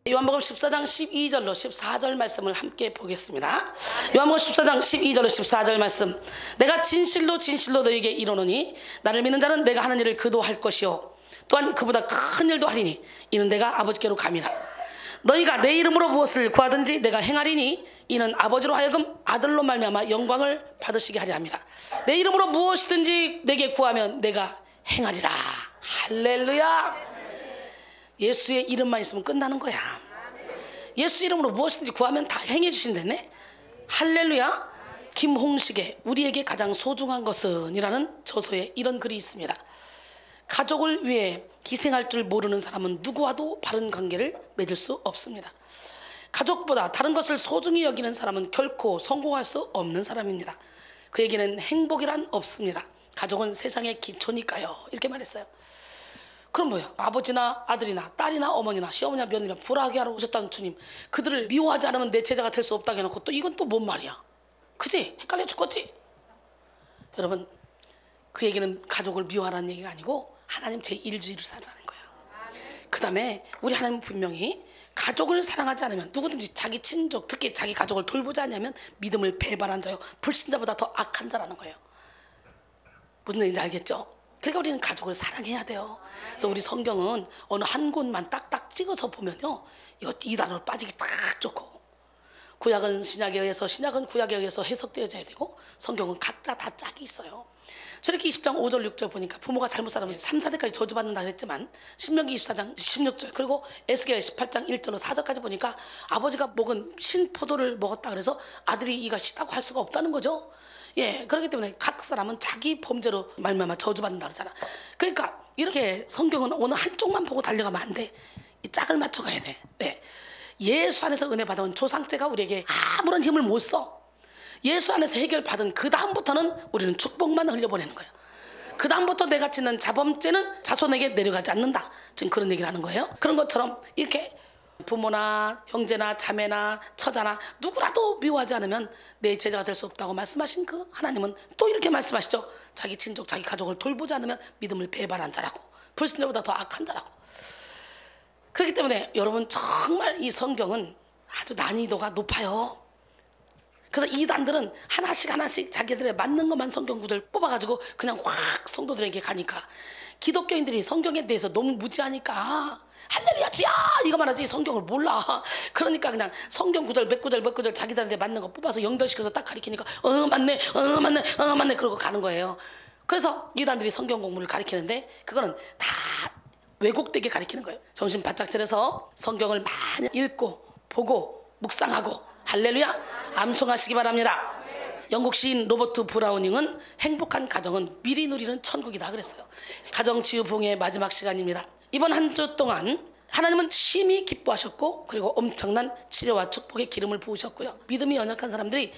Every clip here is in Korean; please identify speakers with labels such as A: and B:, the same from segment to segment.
A: 요한복음 14장 12절로 14절 말씀을 함께 보겠습니다. 요한복음 14장 12절로 14절 말씀. 내가 진실로 진실로 너에게 이르노니 나를 믿는 자는 내가 하는 일을 그도 할 것이요 또한 그보다 큰 일도 하리니 이는 내가 아버지께로 감이라. 너희가 내 이름으로 무엇을 구하든지 내가 행하리니 이는 아버지로 하여금 아들로 말미암아 영광을 받으시게 하려 함이라. 내 이름으로 무엇이든지 내게 구하면 내가 행하리라. 할렐루야. 예수의 이름만 있으면 끝나는 거야. 예수 이름으로 무엇이든지 구하면 다 행해 주신다네. 할렐루야. 김홍식의 우리에게 가장 소중한 것은 이라는 저서에 이런 글이 있습니다. 가족을 위해 희생할 줄 모르는 사람은 누구와도 바른 관계를 맺을 수 없습니다. 가족보다 다른 것을 소중히 여기는 사람은 결코 성공할 수 없는 사람입니다. 그에게는 행복이란 없습니다. 가족은 세상의 기초니까요. 이렇게 말했어요. 그럼 뭐예요? 아버지나 아들이나 딸이나 어머니나 시어머니나 며느리나 불화하게 하러 오셨다는 주님, 그들을 미워하지 않으면 내 제자가 될 수 없다고 해놓고 또 이건 또 뭔 말이야? 그지? 헷갈려 죽겠지? 여러분, 그 얘기는 가족을 미워하라는 얘기가 아니고 하나님 제1주의를 살아라는 거예요. 그 다음에 우리 하나님 분명히 가족을 사랑하지 않으면, 누구든지 자기 친족 특히 자기 가족을 돌보지 않으면 믿음을 배반한 자요 불신자보다 더 악한 자라는 거예요. 무슨 얘기인지 알겠죠? 그러니까 우리는 가족을 사랑해야 돼요. 그래서 우리 성경은 어느 한 곳만 딱딱 찍어서 보면요, 이 단어로 빠지기 딱 좋고, 구약은 신약에 의해서, 신약은 구약에 의해서 해석되어져야 되고, 성경은 각자 다 짝이 있어요. 출애굽기 20장 5절 6절 보니까 부모가 잘못 살아면 3, 4대까지 저주받는다 그랬지만, 신명기 24장 16절, 그리고 에스겔 18장 1절로 4절까지 보니까 아버지가 먹은 신포도를 먹었다 그래서 아들이 이가 시다고 할 수가 없다는 거죠. 예, 그렇기 때문에 각 사람은 자기 범죄로 말미암아 저주받는다 그러잖아. 그러니까 이렇게 성경은 어느 한쪽만 보고 달려가면 안 돼. 이 짝을 맞춰가야 돼. 네. 예수 안에서 은혜 받아온 조상제가 우리에게 아무런 힘을 못 써. 예수 안에서 해결받은 그 다음부터는 우리는 축복만 흘려보내는 거예요. 그 다음부터 내가 짓는 자범죄는 자손에게 내려가지 않는다. 지금 그런 얘기를 하는 거예요. 그런 것처럼 이렇게 부모나 형제나 자매나 처자나 누구라도 미워하지 않으면 내 제자가 될 수 없다고 말씀하신 그 하나님은 또 이렇게 말씀하시죠. 자기 친족 자기 가족을 돌보지 않으면 믿음을 배반한 자라고, 불신자보다 더 악한 자라고. 그렇기 때문에 여러분, 정말 이 성경은 아주 난이도가 높아요. 그래서 이단들은 하나씩 자기들에 맞는 것만 성경 구절 뽑아가지고 그냥 확 성도들에게 가니까, 기독교인들이 성경에 대해서 너무 무지하니까 할렐루야 주야 이거만 하지 성경을 몰라. 그러니까 그냥 성경 구절 몇 구절 자기들한테 맞는 거 뽑아서 연결시켜서 딱 가리키니까 맞네 그러고 가는 거예요. 그래서 이단들이 성경 공부를 가리키는데 그거는 다 왜곡되게 가리키는 거예요. 정신 바짝 차려서 성경을 많이 읽고 보고 묵상하고 할렐루야 암송하시기 바랍니다. 영국 시인 로버트 브라우닝은 행복한 가정은 미리 누리는 천국이다 그랬어요. 가정치유 부흥의 마지막 시간입니다. 이번 한 주 동안 하나님은 심히 기뻐하셨고, 그리고 엄청난 치료와 축복의 기름을 부으셨고요. 믿음이 연약한 사람들이,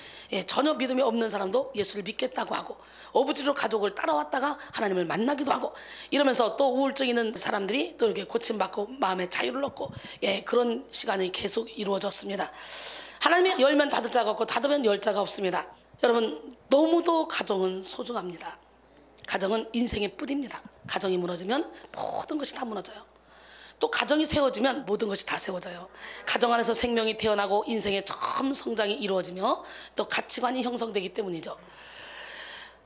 A: 전혀 믿음이 없는 사람도 예수를 믿겠다고 하고, 어부지로 가족을 따라왔다가 하나님을 만나기도 하고, 이러면서 또 우울증 있는 사람들이 또 이렇게 고침받고 마음의 자유를 얻고, 그런 시간이 계속 이루어졌습니다. 하나님이 열면 닫을 자가 없고 닫으면 열 자가 없습니다. 여러분, 너무도 가정은 소중합니다. 가정은 인생의 뿌리입니다. 가정이 무너지면 모든 것이 다 무너져요. 또 가정이 세워지면 모든 것이 다 세워져요. 가정 안에서 생명이 태어나고 인생의 처음 성장이 이루어지며 또 가치관이 형성되기 때문이죠.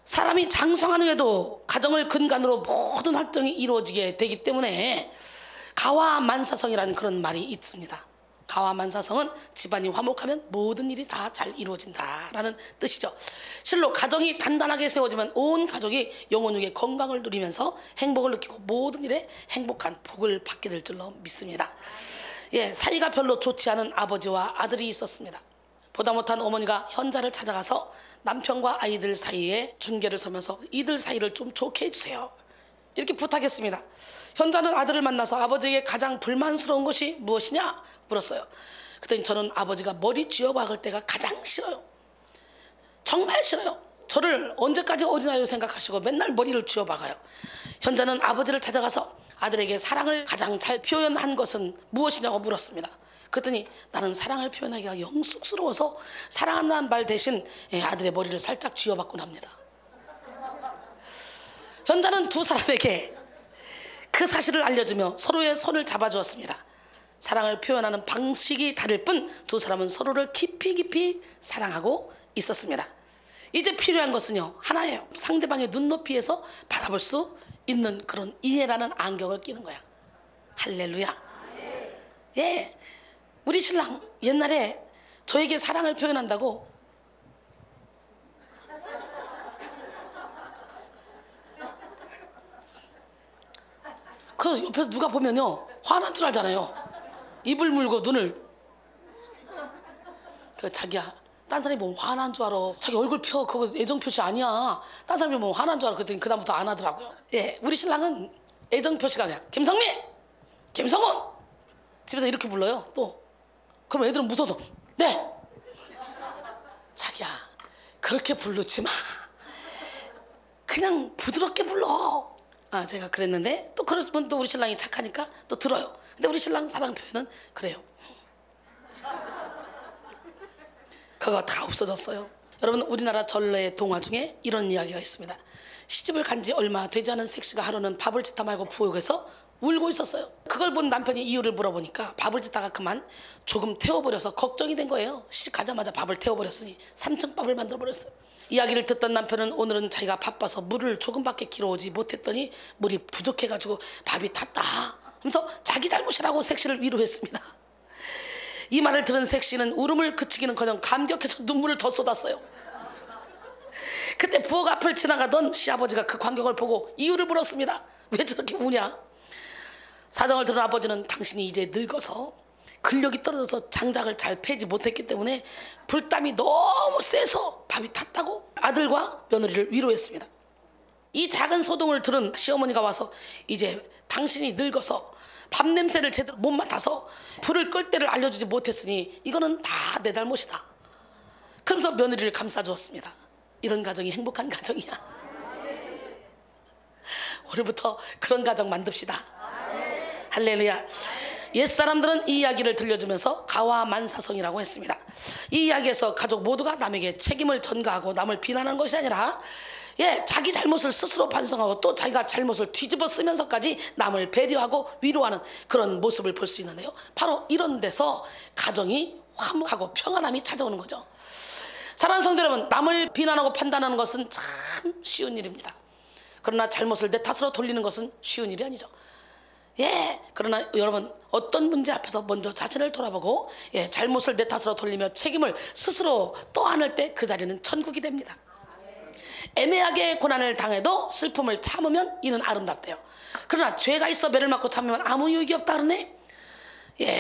A: 사람이 장성한 후에도 가정을 근간으로 모든 활동이 이루어지게 되기 때문에 가와만사성이라는 그런 말이 있습니다. 가와만사성은 집안이 화목하면 모든 일이 다 잘 이루어진다라는 뜻이죠. 실로 가정이 단단하게 세워지면 온 가족이 영혼육의 건강을 누리면서 행복을 느끼고 모든 일에 행복한 복을 받게 될 줄로 믿습니다. 사이가 별로 좋지 않은 아버지와 아들이 있었습니다. 보다 못한 어머니가 현자를 찾아가서 남편과 아이들 사이에 중개를 서면서 이들 사이를 좀 좋게 해주세요, 이렇게 부탁했습니다. 현자는 아들을 만나서 아버지에게 가장 불만스러운 것이 무엇이냐 물었어요. 그랬더니 저는 아버지가 머리 쥐어박을 때가 가장 싫어요. 정말 싫어요. 저를 언제까지 어린아이로 생각하시고 맨날 머리를 쥐어박아요. 현자는 아버지를 찾아가서 아들에게 사랑을 가장 잘 표현한 것은 무엇이냐고 물었습니다. 그랬더니 나는 사랑을 표현하기가 영 쑥스러워서 사랑한다는 말 대신 아들의 머리를 살짝 쥐어박곤 합니다. 현자는 두 사람에게 그 사실을 알려주며 서로의 손을 잡아주었습니다. 사랑을 표현하는 방식이 다를 뿐 두 사람은 서로를 깊이 사랑하고 있었습니다. 이제 필요한 것은요, 하나예요. 상대방의 눈높이에서 바라볼 수 있는 그런 이해라는 안경을 끼는 거야. 할렐루야. 우리 신랑 옛날에 저에게 사랑을 표현한다고 그 옆에서 누가 보면요 화난 줄 알잖아요. 입을 물고 눈을, 자기야 딴 사람이 보면 화난 줄 알아. 자기 얼굴 펴, 그거 애정 표시 아니야. 딴 사람이 보면 화난 줄 알아. 그랬더니 그다음부터 안 하더라고요. 우리 신랑은 애정 표시가 아니야. 김성민, 김성훈 집에서 이렇게 불러요. 또 그럼 애들은 무서워서 네, 자기야 그렇게 부르지 마, 그냥 부드럽게 불러. 제가 그랬는데 또 그랬으면 또 우리 신랑이 착하니까 또 들어요. 근데 우리 신랑 사랑 표현은 그래요. 그거 다 없어졌어요. 여러분, 우리나라 전래 동화 중에 이런 이야기가 있습니다. 시집을 간 지 얼마 되지 않은 색시가 하루는 밥을 짓다 말고 부엌에서 울고 있었어요. 그걸 본 남편이 이유를 물어보니까 밥을 짓다가 그만 조금 태워버려서 걱정이 된 거예요. 시집 가자마자 밥을 태워버렸으니 3층 밥을 만들어버렸어요. 이야기를 듣던 남편은 오늘은 자기가 바빠서 물을 조금밖에 길어오지 못했더니 물이 부족해가지고 밥이 탔다 하면서 자기 잘못이라고 색시를 위로했습니다. 이 말을 들은 색시는 울음을 그치기는커녕 감격해서 눈물을 더 쏟았어요. 그때 부엌 앞을 지나가던 시아버지가 그 광경을 보고 이유를 물었습니다. 왜 저렇게 우냐? 사정을 들은 아버지는 당신이 이제 늙어서 근력이 떨어져서 장작을 잘 패지 못했기 때문에 불땀이 너무 세서 밥이 탔다고 아들과 며느리를 위로했습니다. 이 작은 소동을 들은 시어머니가 와서 이제 당신이 늙어서 밥 냄새를 제대로 못 맡아서 불을 끌 때를 알려주지 못했으니 이거는 다 내 잘못이다. 그러면서 며느리를 감싸주었습니다. 이런 가정이 행복한 가정이야. 오늘부터 그런 가정 만듭시다. 할렐루야. 옛사람들은 이 이야기를 들려주면서 가와만사성이라고 했습니다. 이 이야기에서 가족 모두가 남에게 책임을 전가하고 남을 비난하는 것이 아니라 자기 잘못을 스스로 반성하고 또 자기가 잘못을 뒤집어 쓰면서까지 남을 배려하고 위로하는 그런 모습을 볼 수 있는데요. 바로 이런 데서 가정이 화목하고 평안함이 찾아오는 거죠. 사랑하는 성도 여러분, 남을 비난하고 판단하는 것은 참 쉬운 일입니다. 그러나 잘못을 내 탓으로 돌리는 것은 쉬운 일이 아니죠. 그러나 여러분, 어떤 문제 앞에서 먼저 자신을 돌아보고 잘못을 내 탓으로 돌리며 책임을 스스로 떠안을 때 그 자리는 천국이 됩니다. 애매하게 고난을 당해도 슬픔을 참으면 이는 아름답대요. 그러나 죄가 있어 매를 맞고 참으면 아무 유익이 없다 그러네.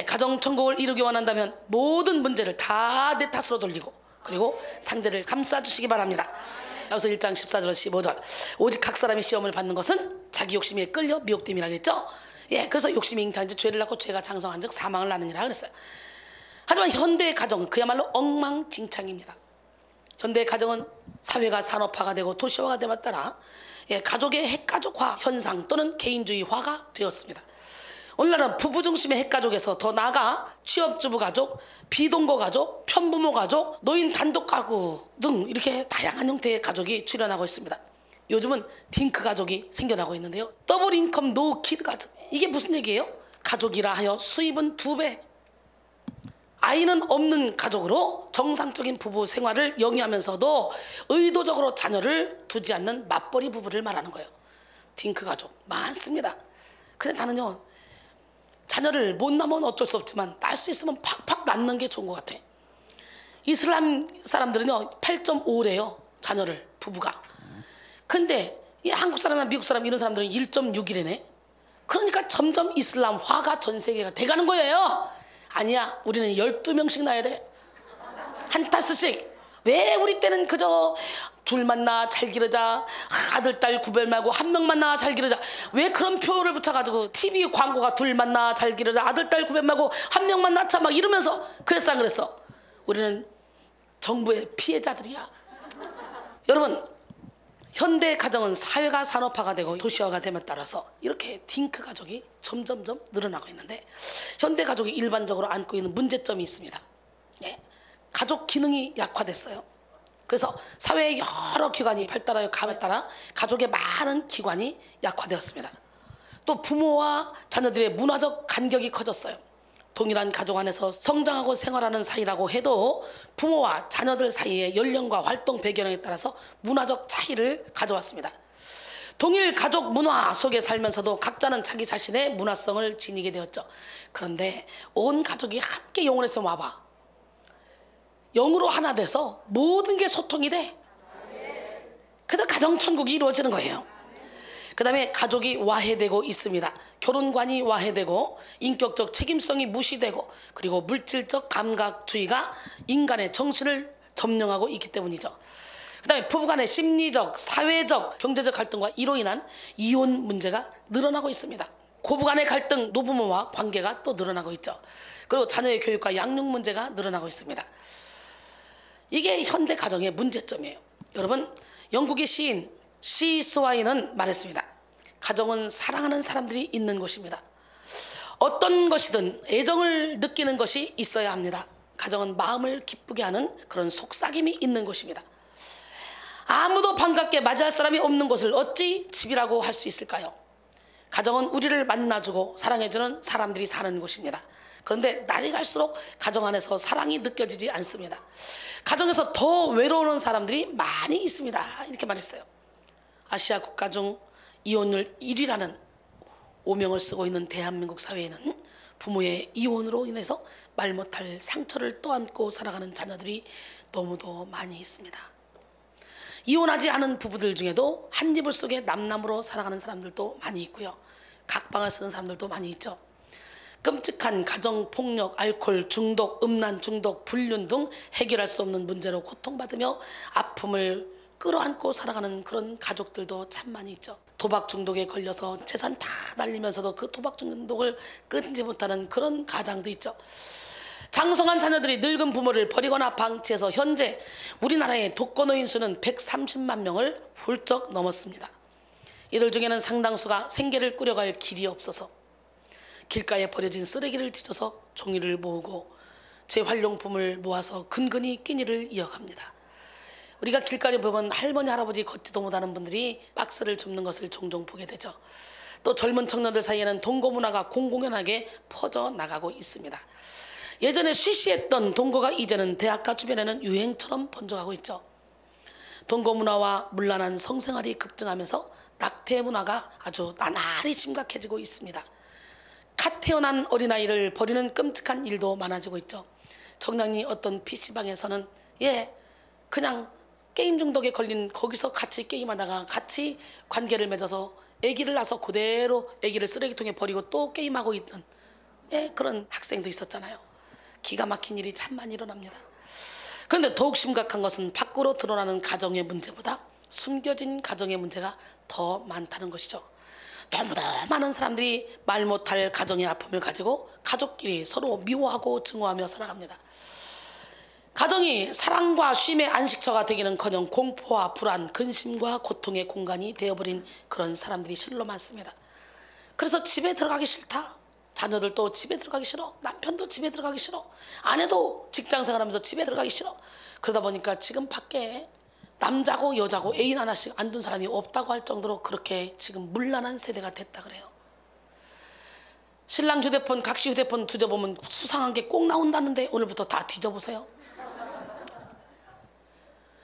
A: 가정 천국을 이루기 원한다면 모든 문제를 다 내 탓으로 돌리고 그리고 상대를 감싸주시기 바랍니다. 여기서 1장 14절 15절 오직 각 사람이 시험을 받는 것은 자기 욕심에 끌려 미혹됨이라 그랬죠. 그래서 욕심이 잉태한지 죄를 낳고 죄가 장성한 즉 사망을 낳느니라 그랬어요. 하지만 현대의 가정은 그야말로 엉망진창입니다. 현대의 가정은 사회가 산업화가 되고 도시화가 됨에 따라 가족의 핵가족화 현상 또는 개인주의화가 되었습니다. 오늘날은 부부 중심의 핵가족에서 더 나아가 취업주부 가족, 비동거 가족, 편부모 가족, 노인 단독 가구 등 이렇게 다양한 형태의 가족이 출현하고 있습니다. 요즘은 딩크 가족이 생겨나고 있는데요. 더블 인컴 노 키드 가족, 이게 무슨 얘기예요? 가족이라 하여 수입은 2배, 아이는 없는 가족으로 정상적인 부부 생활을 영위하면서도 의도적으로 자녀를 두지 않는 맞벌이 부부를 말하는 거예요. 딩크 가족 많습니다. 근데 나는요, 자녀를 못 낳으면 어쩔 수 없지만 낳을 수 있으면 팍팍 낳는 게 좋은 것 같아. 이슬람 사람들은요 8.5래요 자녀를, 부부가. 근데 이 한국 사람이나 미국 사람 이런 사람들은 1.6이래네. 그러니까 점점 이슬람화가 전 세계가 돼가는 거예요. 아니야, 우리는 12명씩 낳아야 돼. 한 타스씩. 왜 우리 때는 그저 둘만 낳아 잘 기르자, 아들 딸 구별 말고 한 명만 낳아 잘 기르자, 왜 그런 표를 붙여가지고 TV 광고가 둘만 낳아 잘 기르자, 아들 딸 구별 말고 한 명만 낳자 막 이러면서 그랬어 안 그랬어? 우리는 정부의 피해자들이야. 여러분, 현대 가정은 사회가 산업화가 되고 도시화가 됨에 따라서 이렇게 딩크 가족이 점점점 늘어나고 있는데, 현대 가족이 일반적으로 안고 있는 문제점이 있습니다. 가족 기능이 약화됐어요. 그래서 사회의 여러 기관이 발달하여 감에 따라 가족의 많은 기관이 약화되었습니다. 또 부모와 자녀들의 문화적 간격이 커졌어요. 동일한 가족 안에서 성장하고 생활하는 사이라고 해도 부모와 자녀들 사이의 연령과 활동 배경에 따라서 문화적 차이를 가져왔습니다. 동일 가족 문화 속에 살면서도 각자는 자기 자신의 문화성을 지니게 되었죠. 그런데 온 가족이 함께 영혼에서 와봐. 영으로 하나 돼서 모든 게 소통이 돼. 그래서 가정천국이 이루어지는 거예요. 그 다음에 가족이 와해되고 있습니다. 결혼관이 와해되고 인격적 책임성이 무시되고 그리고 물질적 감각주의가 인간의 정신을 점령하고 있기 때문이죠. 그 다음에 부부간의 심리적, 사회적, 경제적 갈등과 이로 인한 이혼 문제가 늘어나고 있습니다. 고부간의 갈등, 노부모와 관계가 또 늘어나고 있죠. 그리고 자녀의 교육과 양육 문제가 늘어나고 있습니다. 이게 현대 가정의 문제점이에요. 여러분, 영국의 시인 시스와인은 말했습니다. 가정은 사랑하는 사람들이 있는 곳입니다. 어떤 것이든 애정을 느끼는 것이 있어야 합니다. 가정은 마음을 기쁘게 하는 그런 속삭임이 있는 곳입니다. 아무도 반갑게 맞이할 사람이 없는 곳을 어찌 집이라고 할 수 있을까요? 가정은 우리를 만나주고 사랑해주는 사람들이 사는 곳입니다. 그런데 날이 갈수록 가정 안에서 사랑이 느껴지지 않습니다. 가정에서 더 외로운 사람들이 많이 있습니다. 이렇게 말했어요. 아시아 국가 중 이혼율 1위라는 오명을 쓰고 있는 대한민국 사회에는 부모의 이혼으로 인해서 말 못할 상처를 떠안고 살아가는 자녀들이 너무도 많이 있습니다. 이혼하지 않은 부부들 중에도 한 이불 속에 남남으로 살아가는 사람들도 많이 있고요. 각방을 쓰는 사람들도 많이 있죠. 끔찍한 가정폭력, 알코올 중독, 음란 중독, 불륜 등 해결할 수 없는 문제로 고통받으며 아픔을 끌어안고 살아가는 그런 가족들도 참 많이 있죠. 도박 중독에 걸려서 재산 다 날리면서도 그 도박 중독을 끊지 못하는 그런 가장도 있죠. 장성한 자녀들이 늙은 부모를 버리거나 방치해서 현재 우리나라의 독거노인 수는 130만 명을 훌쩍 넘었습니다. 이들 중에는 상당수가 생계를 꾸려갈 길이 없어서 길가에 버려진 쓰레기를 뒤져서 종이를 모으고 재활용품을 모아서 근근히 끼니를 이어갑니다. 우리가 길가에 보면 할머니 할아버지 걷지도 못하는 분들이 박스를 줍는 것을 종종 보게 되죠. 또 젊은 청년들 사이에는 동거 문화가 공공연하게 퍼져나가고 있습니다. 예전에 쉬쉬했던 동거가 이제는 대학가 주변에는 유행처럼 번져가고 있죠. 동거 문화와 문란한 성생활이 급증하면서 낙태 문화가 아주 나날이 심각해지고 있습니다. 갓 태어난 어린아이를 버리는 끔찍한 일도 많아지고 있죠. 정량리 어떤 PC방에서는 그냥 게임 중독에 걸린 거기서 같이 게임하다가 같이 관계를 맺어서 아기를 낳아서 그대로 아기를 쓰레기통에 버리고 또 게임하고 있는 그런 학생도 있었잖아요. 기가 막힌 일이 참 많이 일어납니다. 그런데 더욱 심각한 것은 밖으로 드러나는 가정의 문제보다 숨겨진 가정의 문제가 더 많다는 것이죠. 너무나 많은 사람들이 말 못할 가정의 아픔을 가지고 가족끼리 서로 미워하고 증오하며 살아갑니다. 가정이 사랑과 쉼의 안식처가 되기는커녕 공포와 불안, 근심과 고통의 공간이 되어버린 그런 사람들이 실로 많습니다. 그래서 집에 들어가기 싫다. 자녀들도 집에 들어가기 싫어. 남편도 집에 들어가기 싫어. 아내도 직장생활하면서 집에 들어가기 싫어. 그러다 보니까 지금 밖에 남자고 여자고 애인 하나씩 안 둔 사람이 없다고 할 정도로 그렇게 지금 문란한 세대가 됐다 그래요. 신랑 휴대폰, 각시 휴대폰 뒤져보면 수상한 게 꼭 나온다는데 오늘부터 다 뒤져보세요.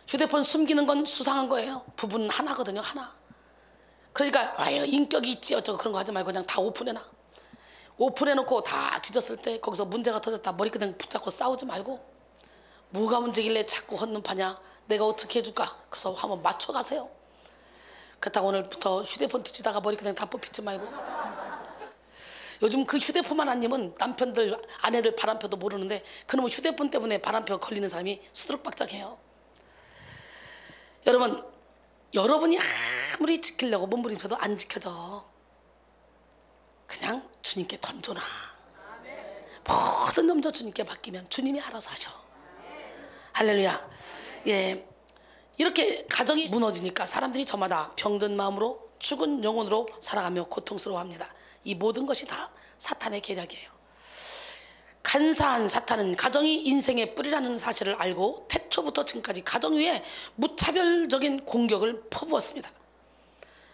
A: 휴대폰 숨기는 건 수상한 거예요. 부부는 하나거든요, 하나. 그러니까 인격이 있지 어쩌고 그런 거 하지 말고 그냥 다 오픈해놔. 오픈해놓고 다 뒤졌을 때 거기서 문제가 터졌다 머리끄댕 붙잡고 싸우지 말고 뭐가 문제길래 자꾸 헛는 파냐, 내가 어떻게 해줄까, 그래서 한번 맞춰가세요. 그렇다고 오늘부터 휴대폰 뒤지다가 머리끄댕 다 뽑히지 말고. 요즘 그 휴대폰만 안 님은 남편들 아내들 바람펴도 모르는데 그놈의 휴대폰 때문에 바람펴 걸리는 사람이 수두룩박작해요. 여러분이 아무리 지키려고 몸부림쳐도 안 지켜져. 그냥 주님께 던져놔. 모든 염려 주님께 맡기면 주님이 알아서 하셔. 할렐루야. 이렇게 가정이 무너지니까 사람들이 저마다 병든 마음으로 죽은 영혼으로 살아가며 고통스러워합니다. 이 모든 것이 다 사탄의 계략이에요. 간사한 사탄은 가정이 인생의 뿌리라는 사실을 알고 태초부터 지금까지 가정 위에 무차별적인 공격을 퍼부었습니다.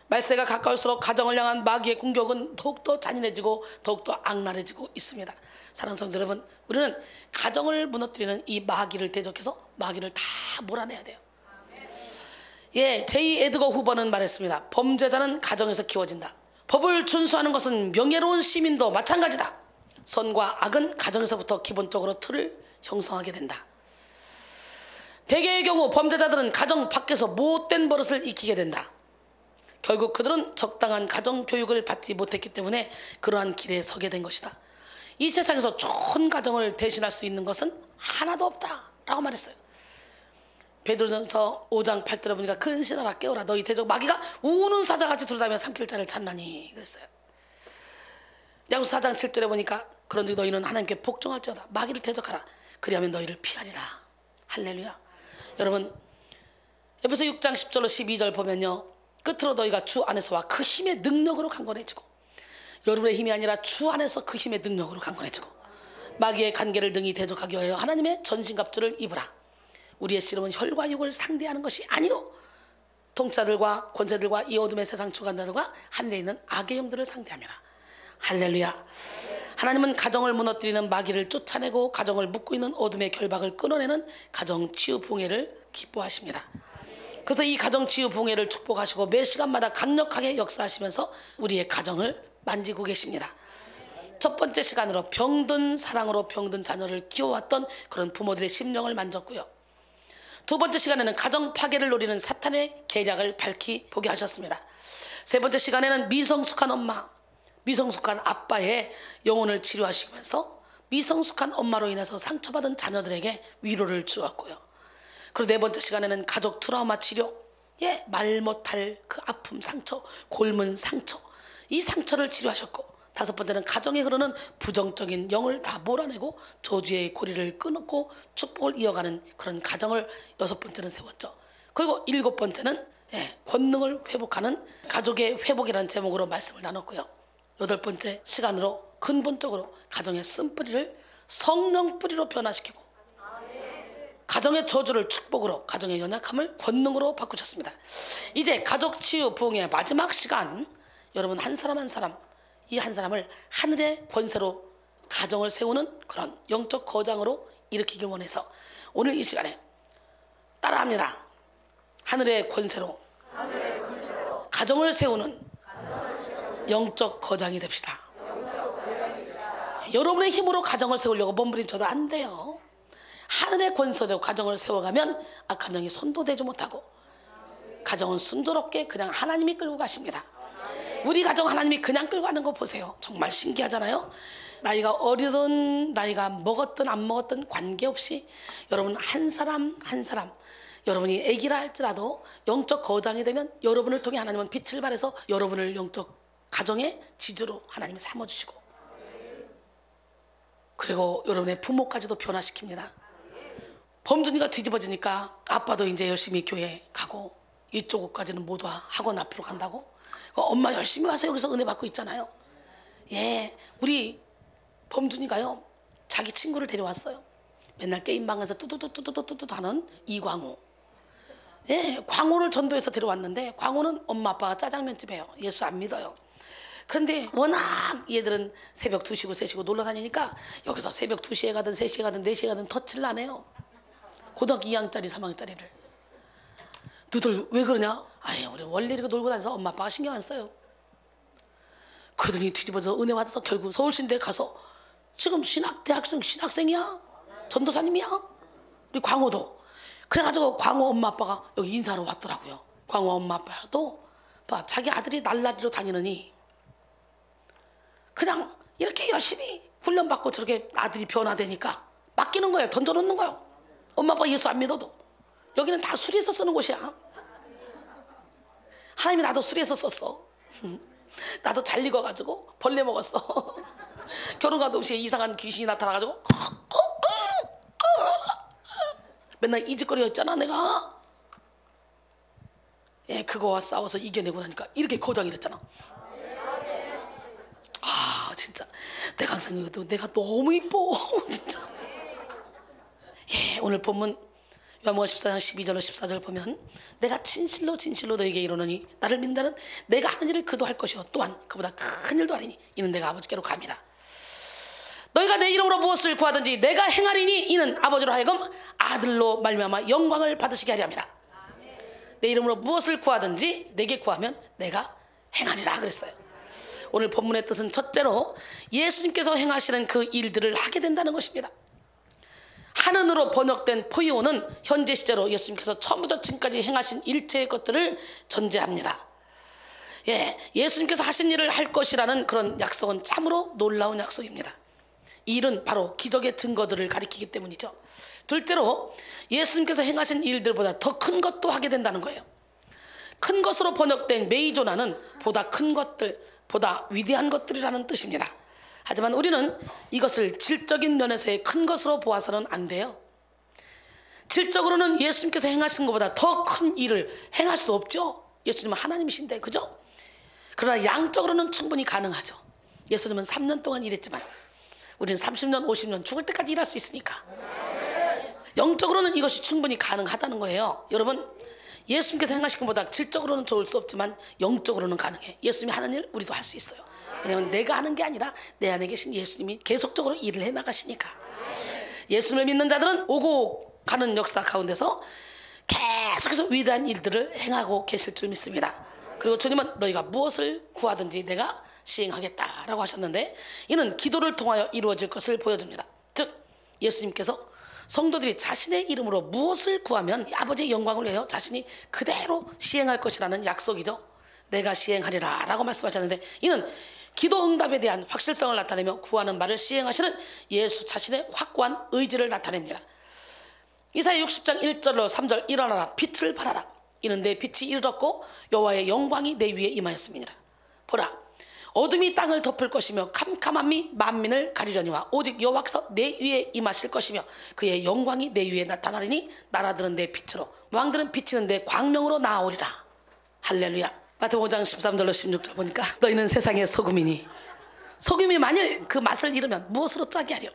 A: 말세가 가까울수록 가정을 향한 마귀의 공격은 더욱더 잔인해지고 더욱더 악랄해지고 있습니다. 사랑하는 성도 여러분, 우리는 가정을 무너뜨리는 이 마귀를 대적해서 마귀를 다 몰아내야 돼요. 제2 에드거 후보는 말했습니다. 범죄자는 가정에서 키워진다. 법을 준수하는 것은 명예로운 시민도 마찬가지다. 선과 악은 가정에서부터 기본적으로 틀을 형성하게 된다. 대개의 경우 범죄자들은 가정 밖에서 못된 버릇을 익히게 된다. 결국 그들은 적당한 가정 교육을 받지 못했기 때문에 그러한 길에 서게 된 것이다. 이 세상에서 좋은 가정을 대신할 수 있는 것은 하나도 없다라고 말했어요. 베드로전서 5장 8절에 보니까 근신하라 깨어라 너희 대적 마귀가 우는 사자같이 두루다니며 삼킬 자를 찾나니 그랬어요. 야고보서 4장 7절에 보니까 그런즉 너희는 하나님께 복종할지어다 마귀를 대적하라 그리하면 너희를 피하리라. 할렐루야. 여러분 에베소 6장 10절로 12절 보면요, 끝으로 너희가 주 안에서와 그 힘의 능력으로 강건해지고, 여러분의 힘이 아니라 주 안에서 그 힘의 능력으로 강건해지고, 마귀의 간계를 등이 대적하기 위하여 하나님의 전신갑주를 입으라. 우리의 씨름은 혈과 육을 상대하는 것이 아니요 통치자들과 권세들과 이 어둠의 세상 주관자들과 하늘에 있는 악의 영들을 상대하며라. 할렐루야. 하나님은 가정을 무너뜨리는 마귀를 쫓아내고 가정을 묶고 있는 어둠의 결박을 끊어내는 가정 치유 붕괴를 기뻐하십니다. 그래서 이 가정 치유 붕괴를 축복하시고 매 시간마다 강력하게 역사하시면서 우리의 가정을 만지고 계십니다. 첫 번째 시간으로 병든 사랑으로 병든 자녀를 키워왔던 그런 부모들의 심령을 만졌고요. 두 번째 시간에는 가정 파괴를 노리는 사탄의 계략을 밝히 보게 하셨습니다. 세 번째 시간에는 미성숙한 엄마, 미성숙한 아빠의 영혼을 치료하시면서 미성숙한 엄마로 인해서 상처받은 자녀들에게 위로를 주었고요. 그리고 네 번째 시간에는 가족 트라우마 치료, 말 못할 그 아픔, 상처, 골문 상처, 이 상처를 치료하셨고, 다섯 번째는 가정에 흐르는 부정적인 영을 다 몰아내고 저주의 고리를 끊고 축복을 이어가는 그런 가정을 여섯 번째는 세웠죠. 그리고 일곱 번째는 권능을 회복하는 가족의 회복이라는 제목으로 말씀을 나눴고요. 여덟 번째 시간으로 근본적으로 가정의 쓴뿌리를 성령 뿌리로 변화시키고 가정의 저주를 축복으로, 가정의 연약함을 권능으로 바꾸셨습니다. 이제 가족 치유 부흥의 마지막 시간, 여러분 한 사람 한 사람, 이 한 사람을 하늘의 권세로 가정을 세우는 그런 영적 거장으로 일으키길 원해서 오늘 이 시간에 따라합니다. 하늘의 권세로 가정을 세우는 영적 거장이 됩시다. 여러분의 힘으로 가정을 세우려고 몸부림쳐도 안 돼요. 하늘의 권세로 가정을 세워가면 악한 영이 손도 대지 못하고 가정은 순조롭게 그냥 하나님이 끌고 가십니다. 우리 가정 하나님이 그냥 끌고 가는 거 보세요. 정말 신기하잖아요. 나이가 어리든 나이가 먹었든 안 먹었든 관계없이 여러분 한 사람 한 사람, 여러분이 아기라 할지라도 영적 거장이 되면 여러분을 통해 하나님은 빛을 발해서 여러분을 영적 가정의 지주로 하나님이 삼아주시고, 그리고 여러분의 부모까지도 변화시킵니다. 범준이가 뒤집어지니까 아빠도 이제 열심히 교회 가고, 이쪽 옷까지는 못 와, 학원 앞으로 간다고. 엄마 열심히 와서 여기서 은혜 받고 있잖아요. 우리 범준이가요, 자기 친구를 데려왔어요. 맨날 게임방에서 뚜두두두두두두 하는 이광호. 광호를 전도해서 데려왔는데, 광호는 엄마 아빠가 짜장면집이에요. 예수 안 믿어요. 그런데 워낙 얘들은 새벽 2시고 3시고 놀러 다니니까 여기서 새벽 2시에 가든 3시에 가든 4시에 가든 터치를 안 해요. 고등학교 2학년짜리 3학년짜리를. 너들 왜 그러냐? 우리 원래 이렇게 놀고 다녀서 엄마 아빠가 신경 안 써요. 그러더니 뒤집어서 은혜 받아서 결국 서울신대에 가서 지금 신학생이야. 전도사님이야. 우리 광호도. 그래가지고 광호 엄마 아빠가 여기 인사하러 왔더라고요. 광호 엄마 아빠도 자기 아들이 날라리로 다니느니 그냥 이렇게 열심히 훈련받고 저렇게 아들이 변화되니까 맡기는 거예요. 던져놓는 거예요. 엄마 아빠 예수 안 믿어도. 여기는 다 수리해서 쓰는 곳이야. 하나님이 나도 수리해서 썼어. 나도 잘 익어가지고 벌레 먹었어. 결혼과 동시에 이상한 귀신이 나타나가지고 맨날 이짓거리였잖아 내가. 그거와 싸워서 이겨내고 나니까 이렇게 거장이 됐잖아. 진짜 내가 항상 이것도 내가 너무 이뻐. 진짜. 오늘 본문 요한복음 14장 12절로 14절 보면, 내가 진실로 진실로 너에게 이르노니 나를 믿는 자는 내가 하는 일을 그도 할 것이요 또한 그보다 큰 일도 하리니 이는 내가 아버지께로 갑니다. 너희가 내 이름으로 무엇을 구하든지 내가 행하리니 이는 아버지로 하여금 아들로 말미암아 영광을 받으시게 하리 합니다. 내 이름으로 무엇을 구하든지 내게 구하면 내가 행하리라 그랬어요. 오늘 본문의 뜻은 첫째로 예수님께서 행하시는 그 일들을 하게 된다는 것입니다. 하늘으로 번역된 포이오는 현재 시제로 예수님께서 처음부터 지금까지 행하신 일체의 것들을 전제합니다. 예수님께서 하신 일을 할 것이라는 그런 약속은 참으로 놀라운 약속입니다. 이 일은 바로 기적의 증거들을 가리키기 때문이죠. 둘째로 예수님께서 행하신 일들보다 더 큰 것도 하게 된다는 거예요. 큰 것으로 번역된 메이조나는 보다 큰 것들, 보다 위대한 것들이라는 뜻입니다. 하지만 우리는 이것을 질적인 면에서의 큰 것으로 보아서는 안 돼요. 질적으로는 예수님께서 행하신 것보다 더 큰 일을 행할 수 없죠. 예수님은 하나님이신데, 그죠? 그러나 양적으로는 충분히 가능하죠. 예수님은 3년 동안 일했지만 우리는 30년, 50년 죽을 때까지 일할 수 있으니까 영적으로는 이것이 충분히 가능하다는 거예요. 여러분, 예수님께서 행하신 것보다 질적으로는 좋을 수 없지만 영적으로는 가능해. 예수님이 하는 일 우리도 할 수 있어요. 왜냐하면 내가 하는 게 아니라 내 안에 계신 예수님이 계속적으로 일을 해나가시니까. 예수님을 믿는 자들은 오고 가는 역사 가운데서 계속해서 위대한 일들을 행하고 계실 줄 믿습니다. 그리고 주님은 너희가 무엇을 구하든지 내가 시행하겠다라고 하셨는데, 이는 기도를 통하여 이루어질 것을 보여줍니다. 즉 예수님께서 성도들이 자신의 이름으로 무엇을 구하면 아버지의 영광을 위하여 자신이 그대로 시행할 것이라는 약속이죠. 내가 시행하리라 라고 말씀하셨는데, 이는 기도 응답에 대한 확실성을 나타내며 구하는 말을 시행하시는 예수 자신의 확고한 의지를 나타냅니다. 이사야 60장 1절로 3절, 일어나라 빛을 발하라. 이는 내 빛이 이르렀고 여호와의 영광이 내 위에 임하였습니다. 보라, 어둠이 땅을 덮을 것이며 캄캄함이 만민을 가리려니와 오직 여호와께서 내 위에 임하실 것이며 그의 영광이 내 위에 나타나리니 나라들은 내 빛으로 왕들은 비치는 내 광명으로 나아오리라. 할렐루야. 마태복음 5장 13절로 16절 보니까 너희는 세상의 소금이니 소금이 만일 그 맛을 잃으면 무엇으로 짜게 하려.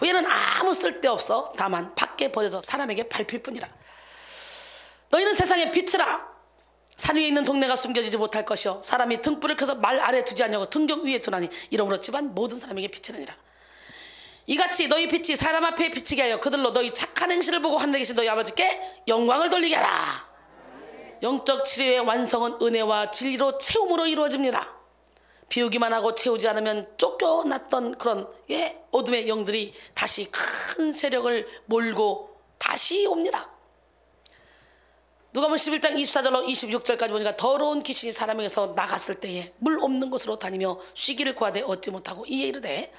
A: 얘는 아무 쓸데없어 다만 밖에 버려져 사람에게 밟힐 뿐이라. 너희는 세상의 빛이라. 산 위에 있는 동네가 숨겨지지 못할 것이요 사람이 등불을 켜서 말 아래 두지 않냐고 등경 위에 두나니 이러므로 집안 모든 사람에게 비치느니라. 이같이 너희 빛이 사람 앞에 비치게 하여 그들로 너희 착한 행실을 보고 하늘에 계신 너희 아버지께 영광을 돌리게 하라. 영적 치료의 완성은 은혜와 진리로 채움으로 이루어집니다. 비우기만 하고 채우지 않으면 쫓겨났던 그런 어둠의 영들이 다시 큰 세력을 몰고 다시 옵니다. 누가복음 11장 24절로 26절까지 보니까 더러운 귀신이 사람에게서 나갔을 때에 물 없는 곳으로 다니며 쉬기를 구하되 얻지 못하고 이에 이르되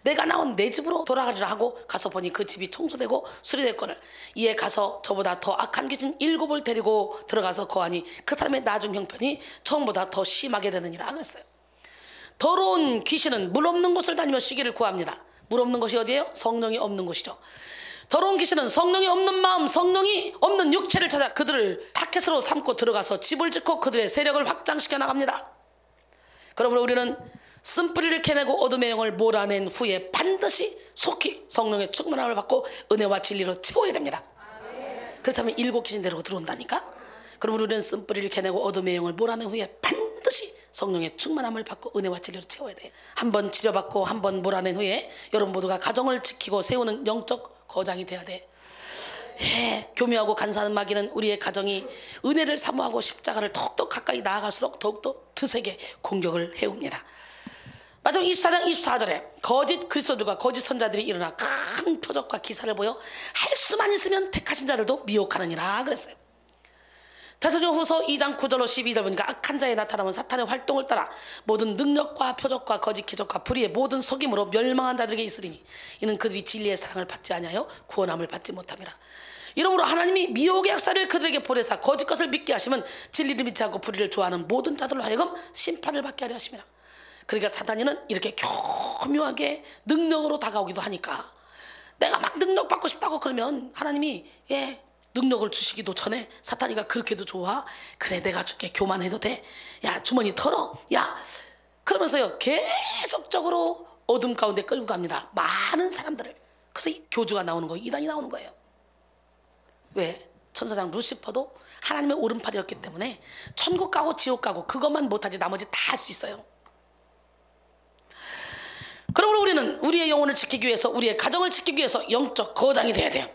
A: 내가 나온 내 집으로 돌아가리라 하고 가서 보니 그 집이 청소되고 수리됐거늘 이에 가서 저보다 더 악한 귀신 7을 데리고 들어가서 거하니 그 사람의 나중 형편이 처음보다 더 심하게 되느니라 그랬어요. 더러운 귀신은 물 없는 곳을 다니며 쉬기를 구합니다. 물 없는 곳이 어디예요? 성령이 없는 곳이죠. 더러운 귀신은 성령이 없는 마음, 성령이 없는 육체를 찾아 그들을 타켓으로 삼고 들어가서 집을 짓고 그들의 세력을 확장시켜 나갑니다. 그러므로 우리는 쓴뿌리를 캐내고 어둠의 영을 몰아낸 후에 반드시 속히 성령의 충만함을 받고 은혜와 진리로 채워야 됩니다. 그렇다면 7 귀신 데리고 들어온다니까. 그러므로 우리는 쓴뿌리를 캐내고 어둠의 영을 몰아낸 후에 반드시 성령의 충만함을 받고 은혜와 진리로 채워야 돼. 한번 치료받고 한번 몰아낸 후에 여러분 모두가 가정을 지키고 세우는 영적 거장이 돼야 돼. 교묘하고 간사한 마귀는 우리의 가정이 은혜를 사모하고 십자가를 더욱더 가까이 나아갈수록 더욱더 드세게 공격을 해옵니다. 마지막 24장 24절에 거짓 그리스도들과 거짓 선자들이 일어나 큰 표적과 기사를 보여 할 수만 있으면 택하신 자들도 미혹하느니라 그랬어요. 데살로니가후서 2장 9절로 12절 보니까 악한 자에 나타나면 사탄의 활동을 따라 모든 능력과 표적과 거짓 기적과 불의의 모든 속임으로 멸망한 자들에게 있으리니 이는 그들이 진리의 사랑을 받지 아니하여 구원함을 받지 못함이라. 이러므로 하나님이 미혹의 역사를 그들에게 보내사 거짓 것을 믿게 하시면 진리를 믿지 않고 불의를 좋아하는 모든 자들로 하여금 심판을 받게 하려 하심이라. 그러니까 사탄이는 이렇게 교묘하게 능력으로 다가오기도 하니까 내가 막 능력 받고 싶다고 그러면 하나님이 능력을 주시기도 전에 사탄이가 그렇게도 좋아? 그래 내가 줄게. 교만해도 돼? 야 주머니 털어? 야 그러면서요 계속적으로 어둠 가운데 끌고 갑니다. 많은 사람들을. 그래서 이 교주가 나오는 거예요. 이단이 나오는 거예요. 왜? 천사장 루시퍼도 하나님의 오른팔이었기 때문에 천국 가고 지옥 가고 그것만 못하지 나머지 다 할 수 있어요. 그러므로 우리는 우리의 영혼을 지키기 위해서 우리의 가정을 지키기 위해서 영적 거장이 돼야 돼요.